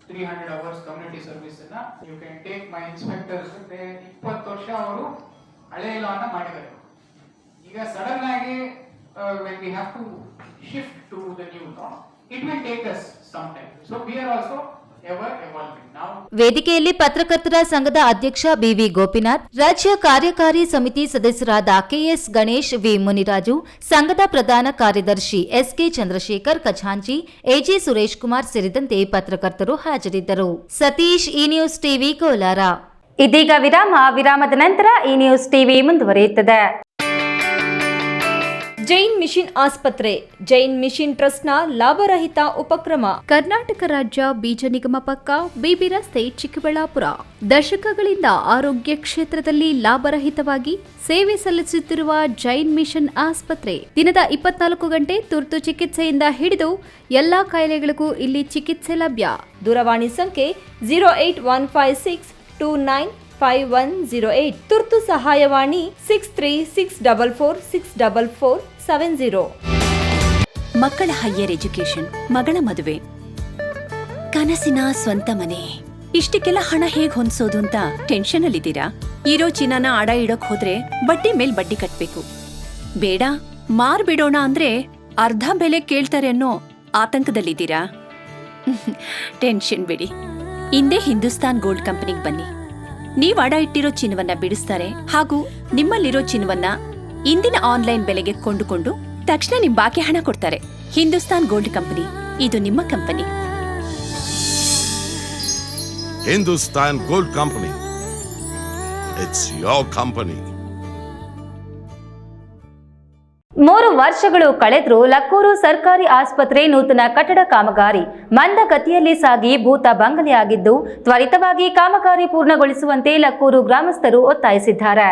300 hours community service ಅನ್ನ you can take my inspectors. 20 ವರ್ಷ ಅವರು ಹಳೆ ಲಾನ ಮಾಡಿದ್ದಾರೆ. ಈಗ ಸಡನ್ ಆಗಿ when we have to shift to the new law, it will take us some time. So we are also ever evolving. ವೇದಿಕೆಯಲ್ಲಿ ಪತ್ರಕರ್ತರ ಸಂಘದ ಅಧ್ಯಕ್ಷ ಬಿವಿ ಗೋಪಿನಾಥ್, ರಾಜ್ಯ ಕಾರ್ಯಕಾರಿ ಸಮಿತಿ ಸದಸ್ಯರಾದ ಕೆಎಸ್ ಗಣೇಶ್, ವಿ ಮುನಿರಾಜು, ಸಂಘದ ಪ್ರಧಾನ ಕಾರ್ಯದರ್ಶಿ ಎಸ್ಕೆ ಚಂದ್ರಶೇಖರ್, ಖಜಾಂಚಿ ಎಜಿ ಸುರೇಶ್ ಕುಮಾರ್ ಸೇರಿದಂತೆ ಪತ್ರಕರ್ತರು ಹಾಜರಿದ್ದರು. Satish, E news TV, Kolar. ಇದೀಗ ವಿರಾಮದ ನಂತರ ಇ ನ್ಯೂಸ್ ಟಿವಿ ಮುಂದುವರಿಯುತ್ತದೆ. ಜೈನ್ ಮಿಷನ್ ಆಸ್ಪತ್ರೆ ಜೈನ್ ಮಿಷನ್ ಟ್ರಸ್ಟ್ನ ಲಾಭರಹಿತ ಉಪಕ್ರಮ. ಕರ್ನಾಟಕ ರಾಜ್ಯ ಬೀಜ ನಿಗಮ ಪಕ್ಕ, ಬಿಬಿ ರಸ್ತೆ, ಚಿಕ್ಕಬಳ್ಳಾಪುರ. ದಶಕಗಳಿಂದ ಆರೋಗ್ಯ ಕ್ಷೇತ್ರದಲ್ಲಿ ಲಾಭರಹಿತವಾಗಿ ಸೇವೆ ಸಲ್ಲಿಸುತ್ತಿರುವ ಜೈನ್ ಮಿಷನ್ ಆಸ್ಪತ್ರೆ ದಿನದ 24 ಗಂಟೆ ತುರ್ತು ಚಿಕಿತ್ಸೆಯಿಂದ ಹಿಡಿದು ಎಲ್ಲಾ ಕಾಯಿಲೆಗಳಿಗೂ ಇಲ್ಲಿ ಚಿಕಿತ್ಸೆ ಲಭ್ಯ. ದೂರವಾಣಿ ಸಂಖ್ಯೆ 08156295108. ತುರ್ತು ಸಹಾಯವಾಣಿ 6364464470. ಮಕ್ಕಳ ಹೈಯರ್ ಎಜುಕೇಶನ್, ಮಗಳ ಮದುವೆ, ಕನಸಿನ ಸ್ವಂತ ಮನೆ, ಇಷ್ಟಕ್ಕೆಲ್ಲ ಹಣ ಹೇಗ್ ಹೊಂದ್ಸೋದು ಅಂತ ಟೆನ್ಷನ್ ಅಲ್ಲಿದ್ದೀರಾ? ಇರೋ ಚಿನ್ನನ ಅಡ ಇಡೋಕ್ ಹೋದ್ರೆ ಬಡ್ಡಿ ಮೇಲ್ ಬಡ್ಡಿ ಕಟ್ಬೇಕು. ಬೇಡ, ಮಾರ್ಬಿಡೋಣ ಅಂದ್ರೆ ಅರ್ಧ ಬೆಲೆ ಕೇಳ್ತಾರೆ ಅನ್ನೋ ಆತಂಕದಲ್ಲಿದ್ದೀರಾ? ಟೆನ್ಷನ್ ಬಿಡಿ, ಹಿಂದೆ ಹಿಂದೂಸ್ತಾನ್ ಗೋಲ್ಡ್ ಕಂಪನಿಗೆ ಬನ್ನಿ. ನೀವ್ ಅಡ ಇಟ್ಟಿರೋ ಚಿನ್ನವನ್ನ ಬಿಡಿಸ್ತಾರೆ ಹಾಗೂ ನಿಮ್ಮಲ್ಲಿರೋ ಚಿನ್ನವನ್ನ ಇಂದಿನ ಆನ್ಲೈನ್ ಬೆಲೆಗೆ ಕೊಂಡುಕೊಂಡು ತಕ್ಷಣ ನಿಮ್ ಬಾಕಿ ಹಣ ಕೊಡ್ತಾರೆ. ಹಿಂದೂಸ್ತಾನ್ ಗೋಲ್ಡ್ ಕಂಪನಿ, ಇದು ನಿಮ್ಮ company. Hindustan gold company, it's your company. 3 ವರ್ಷಗಳು ಕಳೆದ್ರೂ ಲಕ್ಕೂರು ಸರ್ಕಾರಿ ಆಸ್ಪತ್ರೆ ನೂತನ ಕಟ್ಟಡ ಕಾಮಗಾರಿ ಮಂದಗತಿಯಲ್ಲಿ ಸಾಗಿ ಭೂತ ಬಂಗಲೆಯಾಗಿದ್ದು, ತ್ವರಿತವಾಗಿ ಕಾಮಗಾರಿ ಪೂರ್ಣಗೊಳಿಸುವಂತೆ ಲಕ್ಕೂರು ಗ್ರಾಮಸ್ಥರು ಒತ್ತಾಯಿಸಿದ್ದಾರೆ.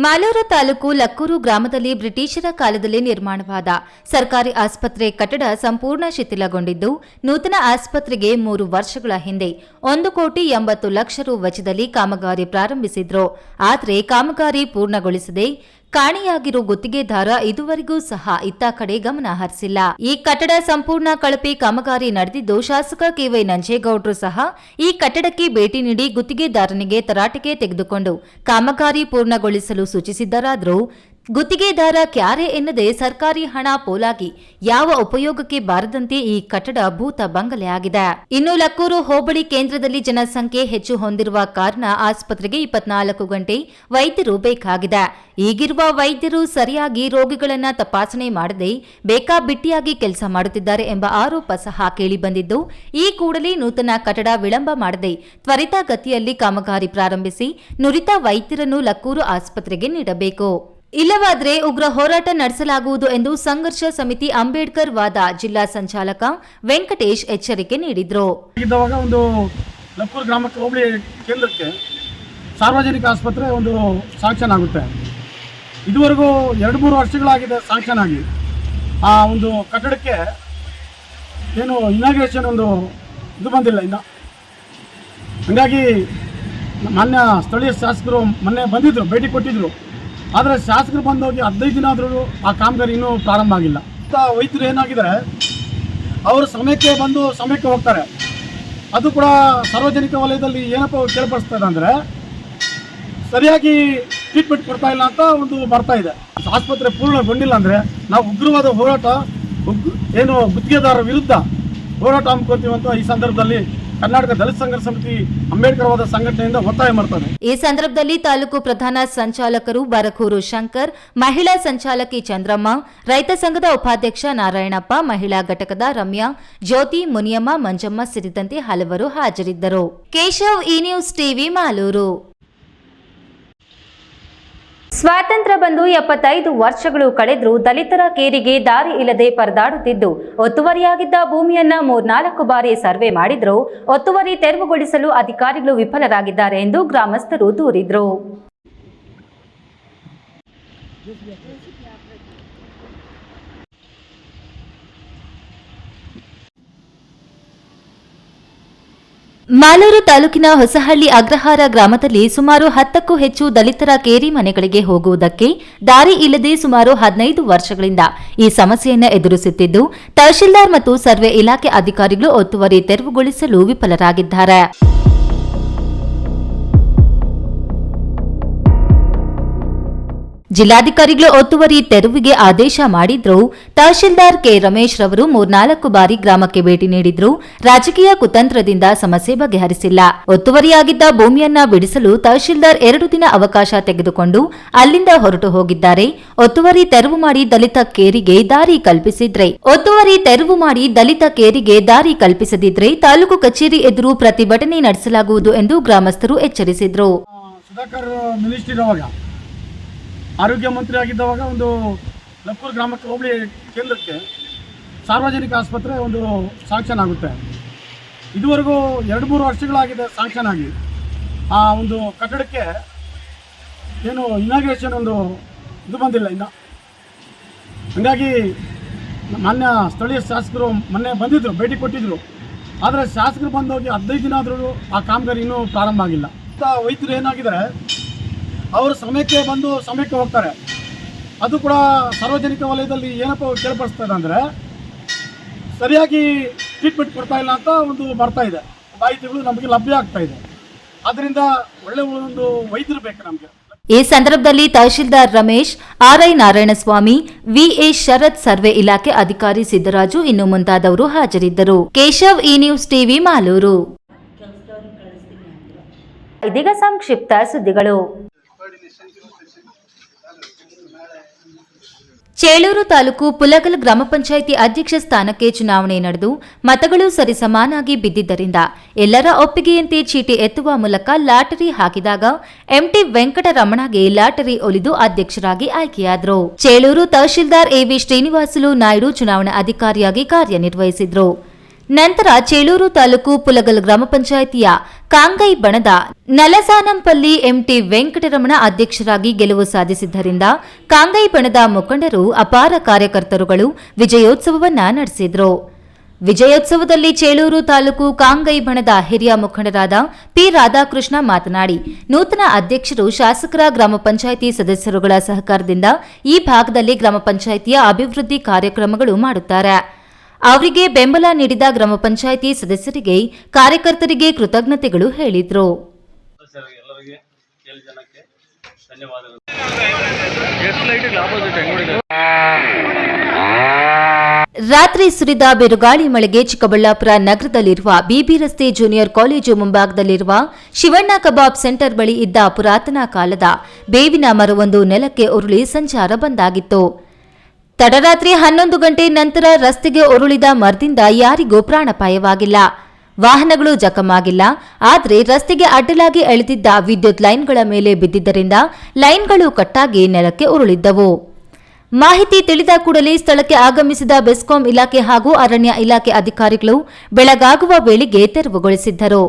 ಮಾಲೂರು ತಾಲೂಕು ಲಕ್ಕೂರು ಗ್ರಾಮದಲ್ಲಿ ಬ್ರಿಟಿಷರ ಕಾಲದಲ್ಲಿ ನಿರ್ಮಾಣವಾದ ಸರ್ಕಾರಿ ಆಸ್ಪತ್ರೆ ಕಟ್ಟಡ ಸಂಪೂರ್ಣ ಶಿಥಿಲಗೊಂಡಿದ್ದು, ನೂತನ ಆಸ್ಪತ್ರೆಗೆ 3 ವರ್ಷಗಳ ಹಿಂದೆ 1,80,00,000 ರು ವೆಚ್ಚದಲ್ಲಿ ಕಾಮಗಾರಿ ಪ್ರಾರಂಭಿಸಿದ್ರು. ಆದರೆ ಕಾಮಗಾರಿ ಪೂರ್ಣಗೊಳಿಸದೆ ಕಾಣೆಯಾಗಿರೋ ಗುತ್ತಿಗೆದಾರ ಇದುವರೆಗೂ ಸಹ ಇತ್ತ ಕಡೆ ಗಮನ ಹರಿಸಿಲ್ಲ. ಈ ಕಟ್ಟಡ ಸಂಪೂರ್ಣ ಕಳಪೆ ಕಾಮಗಾರಿ ನಡೆದಿದ್ದು, ಶಾಸಕ ಕೆವೈ ನಂಜೇಗೌಡರು ಸಹ ಈ ಕಟ್ಟಡಕ್ಕೆ ಭೇಟಿ ನೀಡಿ ಗುತ್ತಿಗೆದಾರನಿಗೆ ತರಾಟೆಗೆ ತೆಗೆದುಕೊಂಡು ಕಾಮಗಾರಿ ಪೂರ್ಣಗೊಳಿಸಲು ಸೂಚಿಸಿದ್ದರಾದರೂ ಗುತ್ತಿಗೆದಾರ ಕ್ಯಾರೆ ಎನ್ನದೆ ಸರ್ಕಾರಿ ಹಣ ಪೋಲಾಗಿ ಯಾವ ಉಪಯೋಗಕ್ಕೆ ಬಾರದಂತೆ ಈ ಕಟ್ಟಡ ಭೂತ ಬಂಗಲೆಯಾಗಿದೆ. ಇನ್ನು ಲಕ್ಕೂರು ಹೋಬಳಿ ಕೇಂದ್ರದಲ್ಲಿ ಜನಸಂಖ್ಯೆ ಹೆಚ್ಚು ಹೊಂದಿರುವ ಕಾರಣ ಆಸ್ಪತ್ರೆಗೆ 24 ಗಂಟೆ ವೈದ್ಯರು ಬೇಕಾಗಿದೆ. ಈಗಿರುವ ವೈದ್ಯರು ಸರಿಯಾಗಿ ರೋಗಿಗಳನ್ನ ತಪಾಸಣೆ ಮಾಡದೆ ಬೇಕಾಬಿಟ್ಟಿಯಾಗಿ ಕೆಲಸ ಮಾಡುತ್ತಿದ್ದಾರೆ ಎಂಬ ಆರೋಪ ಸಹ ಕೇಳಿಬಂದಿದ್ದು, ಈ ಕೂಡಲೇ ನೂತನ ಕಟ್ಟಡ ವಿಳಂಬ ಮಾಡದೆ ತ್ವರಿತಗತಿಯಲ್ಲಿ ಕಾಮಗಾರಿ ಪ್ರಾರಂಭಿಸಿ ನುರಿತ ವೈದ್ಯರನ್ನು ಲಕ್ಕೂರು ಆಸ್ಪತ್ರೆಗೆ ನೀಡಬೇಕು. ಇಲ್ಲವಾದರೆ ಉಗ್ರ ಹೋರಾಟ ನಡೆಸಲಾಗುವುದು ಎಂದು ಸಂಘರ್ಷ ಸಮಿತಿ ಅಂಬೇಡ್ಕರ್ ವಾದ ಜಿಲ್ಲಾ ಸಂಚಾಲಕ ವೆಂಕಟೇಶ್ ಎಚ್ಚರಿಕೆ ನೀಡಿದರು. ಒಂದು ಲಕ್ಕೂರು ಗ್ರಾಮಕ್ಕೆ ಹೋಬಳಿ ಕೇಂದ್ರಕ್ಕೆ ಸಾರ್ವಜನಿಕ ಆಸ್ಪತ್ರೆ ಒಂದು ಸ್ಯಾಂಕ್ಷನ್ ಆಗುತ್ತೆ. ಇದುವರೆಗೂ 2-3 ವರ್ಷಗಳಾಗಿದೆ ಸ್ಯಾಂಕ್ಷನ್ ಆಗಿ. ಆ ಒಂದು ಕಟ್ಟಡಕ್ಕೆ ಏನು ಇನಾಗ್ರೇಷನ್ ಒಂದು ಇದು ಬಂದಿಲ್ಲ ಇನ್ನು. ಹಂಗಾಗಿ ಮಾನ್ಯ ಸ್ಥಳೀಯ ಶಾಸಕರು ಮೊನ್ನೆ ಬಂದಿದ್ರು, ಭೇಟಿ ಕೊಟ್ಟಿದ್ರು. ಆದರೆ ಶಾಸಕರು ಬಂದೋಗಿ 15 ದಿನ ಆದರೂ ಆ ಕಾಮಗಾರಿ ಇನ್ನೂ ಪ್ರಾರಂಭ ಆಗಿಲ್ಲ. ವೈದ್ಯರು ಏನಾಗಿದ್ದಾರೆ, ಅವರು ಸಮಯಕ್ಕೆ ಬಂದು ಸಮಯಕ್ಕೆ ಹೋಗ್ತಾರೆ. ಅದು ಕೂಡ ಸಾರ್ವಜನಿಕ ವಲಯದಲ್ಲಿ ಏನಪ್ಪ ಕೇಳಪಡಿಸ್ತಾರೆ ಅಂದರೆ ಸರಿಯಾಗಿ ಟ್ರೀಟ್ಮೆಂಟ್ ಕೊಡ್ತಾ ಇಲ್ಲ ಅಂತ ಒಂದು ಬರ್ತಾ ಇದೆ. ಆಸ್ಪತ್ರೆ ಪೂರ್ಣಗೊಂಡಿಲ್ಲ ಅಂದರೆ ನಾವು ಉಗ್ರವಾದ ಹೋರಾಟ ಏನು ಗುತ್ತಿಗೆದಾರರ ವಿರುದ್ಧ ಹೋರಾಟ ಹಮ್ಮಿಕೊಳ್ತೀವಿ ಅಂತ ಈ ಸಂದರ್ಭದಲ್ಲಿ ಕರ್ನಾಟಕ ದಲಿತ ಸಂಘರ್ಷ ಸಮಿತಿ ಅಂಬೇಡ್ಕರ್ ವಾದ ಸಂಘಟನೆಯಿಂದ ಒತ್ತಾಯ ಮಾಡ್ತಾರೆ. ಈ ಸಂದರ್ಭದಲ್ಲಿ ತಾಲೂಕು ಪ್ರಧಾನ ಸಂಚಾಲಕರು ಬರಕೂರು ಶಂಕರ್, ಮಹಿಳಾ ಸಂಚಾಲಕಿ ಚಂದ್ರಮ್ಮ, ರೈತ ಸಂಘದ ಉಪಾಧ್ಯಕ್ಷ ನಾರಾಯಣಪ್ಪ, ಮಹಿಳಾ ಘಟಕದ ರಮ್ಯಾ, ಜ್ಯೋತಿ, ಮುನಿಯಮ್ಮ, ಮಂಜಮ್ಮ ಸೇರಿದಂತೆ ಹಲವರು ಹಾಜರಿದ್ದರು. ಕೇಶವ್, ಈ ನ್ಯೂಸ್ ಟಿವಿ, ಮಾಲೂರು. ಸ್ವಾತಂತ್ರ್ಯ ಬಂದು 75 ವರ್ಷಗಳು ಕಳೆದರೂ ದಲಿತರ ಕೇರಿಗೆ ದಾರಿ ಇಲ್ಲದೆ ಪರದಾಡುತ್ತಿದ್ದು, ಒತ್ತುವರಿಯಾಗಿದ್ದ ಭೂಮಿಯನ್ನ 3-4 ಬಾರಿ ಸರ್ವೆ ಮಾಡಿದರೂ ಒತ್ತುವರಿ ತೆರವುಗೊಳಿಸಲು ಅಧಿಕಾರಿಗಳು ವಿಫಲರಾಗಿದ್ದಾರೆ ಎಂದು ಗ್ರಾಮಸ್ಥರು ದೂರಿದರು. ಮಾಲೂರು ತಾಲೂಕಿನ ಹೊಸಹಳ್ಳಿ ಅಗ್ರಹಾರ ಗ್ರಾಮದಲ್ಲಿ ಸುಮಾರು 10ಕ್ಕೂ ಹೆಚ್ಚು ದಲಿತರ ಕೇರಿ ಮನೆಗಳಿಗೆ ಹೋಗುವುದಕ್ಕೆ ದಾರಿ ಇಲ್ಲದೆ ಸುಮಾರು 15 ವರ್ಷಗಳಿಂದ ಈ ಸಮಸ್ಯೆಯನ್ನು ಎದುರಿಸುತ್ತಿದ್ದು, ತಹಶೀಲ್ದಾರ್ ಮತ್ತು ಸರ್ವೆ ಇಲಾಖೆ ಅಧಿಕಾರಿಗಳು ಒತ್ತುವರಿ ತೆರವುಗೊಳಿಸಲು ವಿಫಲರಾಗಿದ್ದಾರೆ. ಜಿಲ್ಲಾಧಿಕಾರಿಗಳು ಒತ್ತುವರಿ ತೆರವಿಗೆ ಆದೇಶ ಮಾಡಿದ್ರು. ತಹಶೀಲ್ದಾರ್ ಕೆ ರಮೇಶ್ ರವರು 3-4 ಬಾರಿ ಗ್ರಾಮಕ್ಕೆ ಭೇಟಿ ನೀಡಿದ್ರು. ರಾಜಕೀಯ ಕುತಂತ್ರದಿಂದ ಸಮಸ್ಯೆ ಬಗೆಹರಿಸಿಲ್ಲ. ಒತ್ತುವರಿಯಾಗಿದ್ದ ಭೂಮಿಯನ್ನ ಬಿಡಿಸಲು ತಹಶೀಲ್ದಾರ್ 2 ದಿನ ಅವಕಾಶ ತೆಗೆದುಕೊಂಡು ಅಲ್ಲಿಂದ ಹೊರಟು ಹೋಗಿದ್ದಾರೆ. ಒತ್ತುವರಿ ತೆರವು ಮಾಡಿ ದಲಿತ ಕೇರಿಗೆ ದಾರಿ ಕಲ್ಪಿಸದಿದ್ರೆ ತಾಲೂಕು ಕಚೇರಿ ಎದುರು ಪ್ರತಿಭಟನೆ ನಡೆಸಲಾಗುವುದು ಎಂದು ಗ್ರಾಮಸ್ಥರು ಎಚ್ಚರಿಸಿದ್ರು. ಸುಧಾಕರ್ ಮಿನಿಸ್ಟ್ರಿ ಇರುವಾಗ, ಆರೋಗ್ಯ ಮಂತ್ರಿ ಆಗಿದ್ದವಾಗ ಒಂದು ಲಕ್ಕೂರು ಗ್ರಾಮಕ್ಕೆ ಹೋಬಳಿ ಕೇಂದ್ರಕ್ಕೆ ಸಾರ್ವಜನಿಕ ಆಸ್ಪತ್ರೆ ಒಂದು ಸ್ಯಾಂಕ್ಷನ್ ಆಗುತ್ತೆ. ಇದುವರೆಗೂ 2-3 ವರ್ಷಗಳಾಗಿದೆ ಸ್ಯಾಂಕ್ಷನ್ ಆಗಿ. ಆ ಒಂದು ಕಟ್ಟಡಕ್ಕೆ ಏನು ಇನಾಗ್ರೇಷನ್ ಒಂದು ಇದು ಬಂದಿಲ್ಲ ಇನ್ನು. ಹಾಗಾಗಿ ಮಾನ್ಯ ಸ್ಥಳೀಯ ಶಾಸಕರು ಮೊನ್ನೆ ಬಂದಿದ್ದರು, ಭೇಟಿ ಕೊಟ್ಟಿದ್ದರು. ಆದರೆ ಶಾಸಕರು ಬಂದೋಗಿ 15 ದಿನ ಆದರೂ ಆ ಕಾಮಗಾರಿ ಇನ್ನೂ ಪ್ರಾರಂಭ ಆಗಿಲ್ಲ. ವೈದ್ಯರು ಏನಾಗಿದ್ದಾರೆ, ಅವರು ಸಮಯಕ್ಕೆ ಬಂದು ಸಮಯಕ್ಕೆ ಹೋಗ್ತಾರೆ. ಅದು ಕೂಡ ಸಾರ್ವಜನಿಕ ವಲಯದಲ್ಲಿ ಏನಪ್ಪ ಕೇಳ್ಪಡಿಸ್ತಾರೆ ಅಂದರೆ, ಸರಿಯಾಗಿ ಟ್ರೀಟ್ಮೆಂಟ್ ಕೊಡ್ತಾ ಇಲ್ಲ ಅಂತ ಒಂದು ಬರ್ತಾ ಇದೆ, ಮಾಹಿತಿಗಳು ನಮಗೆ ಲಭ್ಯ ಆಗ್ತಾ ಇದೆ. ಆದ್ದರಿಂದ ಒಳ್ಳೆ ಒಂದು ವೈದ್ಯರು ಬೇಕು ನಮಗೆ. ಈ ಸಂದರ್ಭದಲ್ಲಿ ತಹಶೀಲ್ದಾರ್ ರಮೇಶ್, ಆರ್ಐ ನಾರಾಯಣಸ್ವಾಮಿ, ವಿಎ ಶರತ್, ಸರ್ವೆ ಇಲಾಖೆ ಅಧಿಕಾರಿ ಸಿದ್ದರಾಜು ಇನ್ನು ಮುಂತಾದವರು ಹಾಜರಿದ್ದರು. Keshav, E news TV, Malur. ಇದೀಗ ಸಂಕ್ಷಿಪ್ತ ಸುದ್ದಿಗಳು. ಚೇಳೂರು ತಾಲೂಕು ಪುಲಗಲ್ ಗ್ರಾಮ ಪಂಚಾಯಿತಿ ಅಧ್ಯಕ್ಷ ಸ್ಥಾನಕ್ಕೆ ಚುನಾವಣೆ ನಡೆದು ಮತಗಳು ಸರಿಸಮಾನಾಗಿ ಬಿದ್ದಿದ್ದರಿಂದ ಎಲ್ಲರ ಒಪ್ಪಿಗೆಯಂತೆ ಚೀಟಿ ಎತ್ತುವ ಮೂಲಕ ಲಾಟರಿ ಹಾಕಿದಾಗ ಎಂಟಿ ವೆಂಕಟರಮಣಗೆ ಲಾಟರಿ ಒಲಿದು ಅಧ್ಯಕ್ಷರಾಗಿ ಆಯ್ಕೆಯಾದರು. ಚೇಳೂರು ತಹಶೀಲ್ದಾರ್ ಎವಿ ಶ್ರೀನಿವಾಸುಲು ನಾಯ್ಡು ಚುನಾವಣಾ ಅಧಿಕಾರಿಯಾಗಿ ಕಾರ್ಯನಿರ್ವಹಿಸಿದ್ರು. ನಂತರ ಚೇಳೂರು ತಾಲೂಕು ಪುಲಗಲ್ ಗ್ರಾಮ ಪಂಚಾಯಿತಿಯ ಕಾಂಗೈ ಬಣದ ನಲಸಾನಂಪಲ್ಲಿ ಎಂಟಿ ವೆಂಕಟರಮಣ ಅಧ್ಯಕ್ಷರಾಗಿ ಗೆಲುವು ಸಾಧಿಸಿದ್ದರಿಂದ ಕಾಂಗೈ ಬಣದ ಮುಖಂಡರು, ಅಪಾರ ಕಾರ್ಯಕರ್ತರುಗಳು ವಿಜಯೋತ್ಸವವನ್ನ ನಡೆಸಿದ್ರು. ವಿಜಯೋತ್ಸವದಲ್ಲಿ ಚೇಳೂರು ತಾಲೂಕು ಕಾಂಗೈ ಬಣದ ಹಿರಿಯ ಮುಖಂಡರಾದ ಪಿ ರಾಧಾಕೃಷ್ಣ ಮಾತನಾಡಿ, ನೂತನ ಅಧ್ಯಕ್ಷರು ಶಾಸಕರ ಗ್ರಾಮ ಪಂಚಾಯಿತಿ ಸದಸ್ಯರುಗಳ ಸಹಕಾರದಿಂದ ಈ ಭಾಗದಲ್ಲಿ ಗ್ರಾಮ ಪಂಚಾಯಿತಿಯ ಅಭಿವೃದ್ಧಿ ಕಾರ್ಯಕ್ರಮಗಳು ಮಾಡುತ್ತಾರೆ. ಅವರಿಗೆ ಬೆಂಬಲ ನೀಡಿದ ಗ್ರಾಮ ಪಂಚಾಯಿತಿ ಸದಸ್ಯರಿಗೆ, ಕಾರ್ಯಕರ್ತರಿಗೆ ಕೃತಜ್ಞತೆಗಳು ಹೇಳಿದ್ರು. ರಾತ್ರಿ ಸುರಿದ ಬಿರುಗಾಳಿ ಮಳೆಗೆ ಚಿಕ್ಕಬಳ್ಳಾಪುರ ನಗರದಲ್ಲಿರುವ ಬಿಬಿ ರಸ್ತೆ ಜೂನಿಯರ್ ಕಾಲೇಜು ಮುಂಭಾಗದಲ್ಲಿರುವ ಶಿವಣ್ಣ ಕಬಾಬ್ ಸೆಂಟರ್ ಬಳಿ ಇದ್ದ ಪುರಾತನ ಕಾಲದ ಬೇವಿನ ಮರವೊಂದು ನೆಲಕ್ಕೆ ಉರುಳಿ ಸಂಚಾರ ಬಂದಾಗಿತ್ತು. ತಡರಾತ್ರಿ 11 ಗಂಟೆ ನಂತರ ರಸ್ತೆಗೆ ಉರುಳಿದ ಮರದಿಂದ ಯಾರಿಗೂ ಪ್ರಾಣಾಪಾಯವಾಗಿಲ್ಲ, ವಾಹನಗಳು ಜಖಮಾಗಿಲ್ಲ. ಆದರೆ ರಸ್ತೆಗೆ ಅಡ್ಡಲಾಗಿ ಎಳೆದಿದ್ದ ವಿದ್ಯುತ್ ಲೈನ್ಗಳ ಮೇಲೆ ಬಿದ್ದಿದ್ದರಿಂದ ಲೈನ್ಗಳು ಕಟ್ಟಾಗಿ ನೆಲಕ್ಕೆ ಉರುಳಿದ್ದವು. ಮಾಹಿತಿ ತಿಳಿದ ಕೂಡಲೇ ಸ್ಥಳಕ್ಕೆ ಆಗಮಿಸಿದ ಬೆಸ್ಕಾಂ ಇಲಾಖೆ ಹಾಗೂ ಅರಣ್ಯ ಇಲಾಖೆ ಅಧಿಕಾರಿಗಳು ಬೆಳಗಾಗುವ ವೇಳೆಗೆ ತೆರವುಗೊಳಿಸಿದ್ದರು.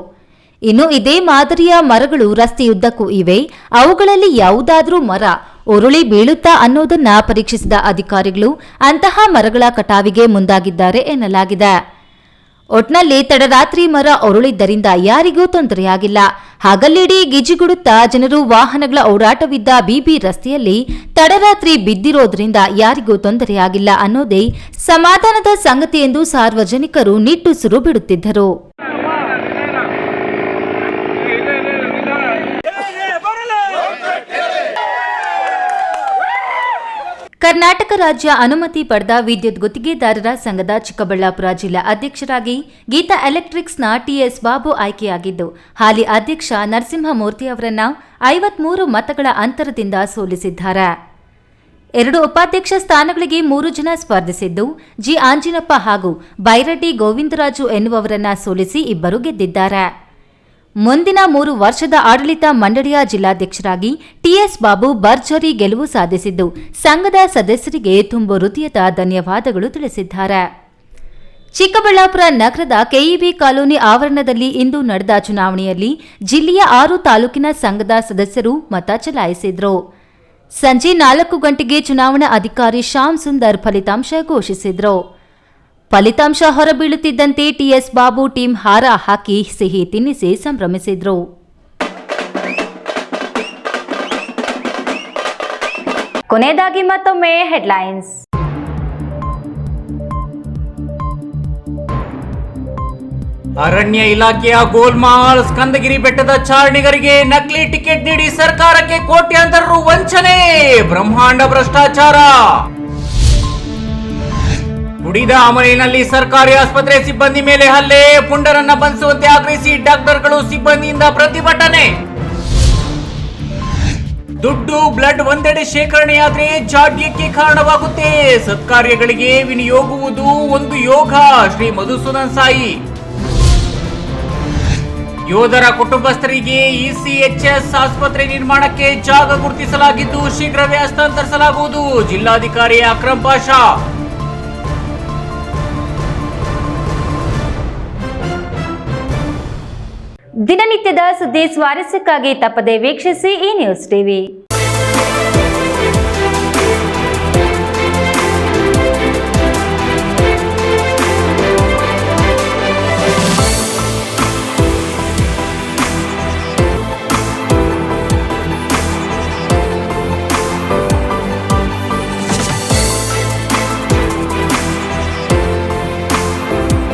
ಇನ್ನು ಇದೇ ಮಾದರಿಯ ಮರಗಳು ರಸ್ತೆಯುದ್ದಕ್ಕೂ ಇವೆ, ಅವುಗಳಲ್ಲಿ ಯಾವುದಾದ್ರೂ ಮರ ಉರುಳಿ ಬೀಳುತ್ತಾ ಅನ್ನೋದನ್ನ ಪರೀಕ್ಷಿಸಿದ ಅಧಿಕಾರಿಗಳು ಅಂತಹ ಮರಗಳ ಕಟಾವಿಗೆ ಮುಂದಾಗಿದ್ದಾರೆ ಎನ್ನಲಾಗಿದೆ. ಒಟ್ನಲ್ಲಿ ತಡರಾತ್ರಿ ಮರ ಉರುಳಿದ್ದರಿಂದ ಯಾರಿಗೂ ತೊಂದರೆಯಾಗಿಲ್ಲ. ಹಗಲಿಡೀ ಗಿಜಿಗುಡುತ್ತಾ ಜನರು, ವಾಹನಗಳ ಓಡಾಟವಿದ್ದ ಬಿಬಿ ರಸ್ತೆಯಲ್ಲಿ ತಡರಾತ್ರಿ ಬಿದ್ದಿರೋದ್ರಿಂದ ಯಾರಿಗೂ ತೊಂದರೆಯಾಗಿಲ್ಲ ಅನ್ನೋದೇ ಸಮಾಧಾನದ ಸಂಗತಿ ಎಂದು ಸಾರ್ವಜನಿಕರು ನಿಟ್ಟುಸಿರು ಬಿಡುತ್ತಿದ್ದರು. ಕರ್ನಾಟಕ ರಾಜ್ಯ ಅನುಮತಿ ಪಡೆದ ವಿದ್ಯುತ್ ಗುತ್ತಿಗೆದಾರರ ಸಂಘದ ಚಿಕ್ಕಬಳ್ಳಾಪುರ ಜಿಲ್ಲಾ ಅಧ್ಯಕ್ಷರಾಗಿ ಗೀತಾ ಎಲೆಕ್ಟ್ರಿಕ್ಸ್ನ ಟಿಎಸ್ ಬಾಬು ಆಯ್ಕೆಯಾಗಿದ್ದು, ಹಾಲಿ ಅಧ್ಯಕ್ಷ ನರಸಿಂಹಮೂರ್ತಿ ಅವರನ್ನ 53 ಮತಗಳ ಅಂತರದಿಂದ ಸೋಲಿಸಿದ್ದಾರೆ. 2 ಉಪಾಧ್ಯಕ್ಷ ಸ್ಥಾನಗಳಿಗೆ 3 ಜನ ಸ್ಪರ್ಧಿಸಿದ್ದು, ಜಿ ಆಂಜಿನಪ್ಪ ಹಾಗೂ ಬೈರಡ್ಡಿ ಗೋವಿಂದರಾಜು ಎನ್ನುವವರನ್ನ ಸೋಲಿಸಿ ಇಬ್ಬರು ಗೆದ್ದಿದ್ದಾರೆ. ಮುಂದಿನ 3 ವರ್ಷದ ಆಡಳಿತ ಮಂಡಳಿಯ ಜಿಲ್ಲಾಧ್ಯಕ್ಷರಾಗಿ ಟಿಎಸ್ ಬಾಬು ಭರ್ಜರಿ ಗೆಲುವು ಸಾಧಿಸಿದ್ದು, ಸಂಘದ ಸದಸ್ಯರಿಗೆ ತುಂಬು ಹೃದಯದ ಧನ್ಯವಾದಗಳು ತಿಳಿಸಿದ್ದಾರೆ. ಚಿಕ್ಕಬಳ್ಳಾಪುರ ನಗರದ ಕೆಇಬಿ ಕಾಲೋನಿ ಆವರಣದಲ್ಲಿ ಇಂದು ನಡೆದ ಚುನಾವಣೆಯಲ್ಲಿ ಜಿಲ್ಲೆಯ 6 ತಾಲೂಕಿನ ಸಂಘದ ಸದಸ್ಯರು ಮತ ಚಲಾಯಿಸಿದ್ರು. ಸಂಜೆ 4 ಗಂಟೆಗೆ ಚುನಾವಣಾ ಅಧಿಕಾರಿ ಶ್ಯಾಮ್ ಸುಂದರ್ ಫಲಿತಾಂಶ ಘೋಷಿಸಿದ್ರು. ಫಲಿತಾಂಶ ಹೊರಬೀಳುತ್ತಿದ್ದಂತೆ ಟಿಎಸ್ ಬಾಬು ಟೀಂ ಹಾರ ಹಾಕಿ ಸಿಹಿ ತಿನ್ನಿಸಿ ಸಂಭ್ರಮಿಸಿದ್ರು. ಕೊನೆಯದಾಗಿ ಮತ್ತೊಮ್ಮೆ ಹೆಡ್ಲೈನ್ಸ್. ಅರಣ್ಯ ಇಲಾಖೆಯ ಗೋಲ್ಮಾಲ್, ಸ್ಕಂದಗಿರಿ ಬೆಟ್ಟದ ಚಾರಣಿಗರಿಗೆ ನಕಲಿ ಟಿಕೆಟ್ ನೀಡಿ ಸರ್ಕಾರಕ್ಕೆ ಕೋಟ್ಯಾಂತರ ರು ವಂಚನೆ, ಬ್ರಹ್ಮಾಂಡ ಭ್ರಷ್ಟಾಚಾರ. ಕುಡಿದ ಅಮಲಿನಲ್ಲಿ ಸರ್ಕಾರಿ ಆಸ್ಪತ್ರೆ ಸಿಬ್ಬಂದಿ ಮೇಲೆ ಹಲ್ಲೆ, ಪುಂಡರನ್ನ ಬಂಧಿಸುವಂತೆ ಆಗ್ರಹಿಸಿ ಡಾಕ್ಟರ್ಗಳು ಸಿಬ್ಬಂದಿಯಿಂದ ಪ್ರತಿಭಟನೆ. ದುಡ್ಡು, ಬ್ಲಡ್ ಒಂದೆಡೆ ಶೇಖರಣೆಯಾದ್ರೆ ಜಾಡ್ಯಕ್ಕೆ ಕಾರಣವಾಗುತ್ತೆ, ಸತ್ಕಾರ್ಯಗಳಿಗೆ ವಿನಿಯೋಗುವುದು ಒಂದು ಯೋಗ, ಶ್ರೀ ಮಧುಸೂದನ್ ಸಾಯಿ. ಯೋಧರ ಕುಟುಂಬಸ್ಥರಿಗೆ ಇಸಿಎಚ್ಎಸ್ ಆಸ್ಪತ್ರೆ ನಿರ್ಮಾಣಕ್ಕೆ ಜಾಗ ಗುರುತಿಸಲಾಗಿದ್ದು ಶೀಘ್ರವೇ ಹಸ್ತಾಂತರಿಸಲಾಗುವುದು. ಜಿಲ್ಲಾಧಿಕಾರಿ ಅಕ್ರಮ್ ಪಾಷಾ. ದಿನನಿತ್ಯದ ಸುದ್ದಿ ಸ್ವಾರಸ್ಯಕ್ಕಾಗಿ ತಪ್ಪದೆ ವೀಕ್ಷಿಸಿ ಈ ನ್ಯೂಸ್ ಟಿವಿ.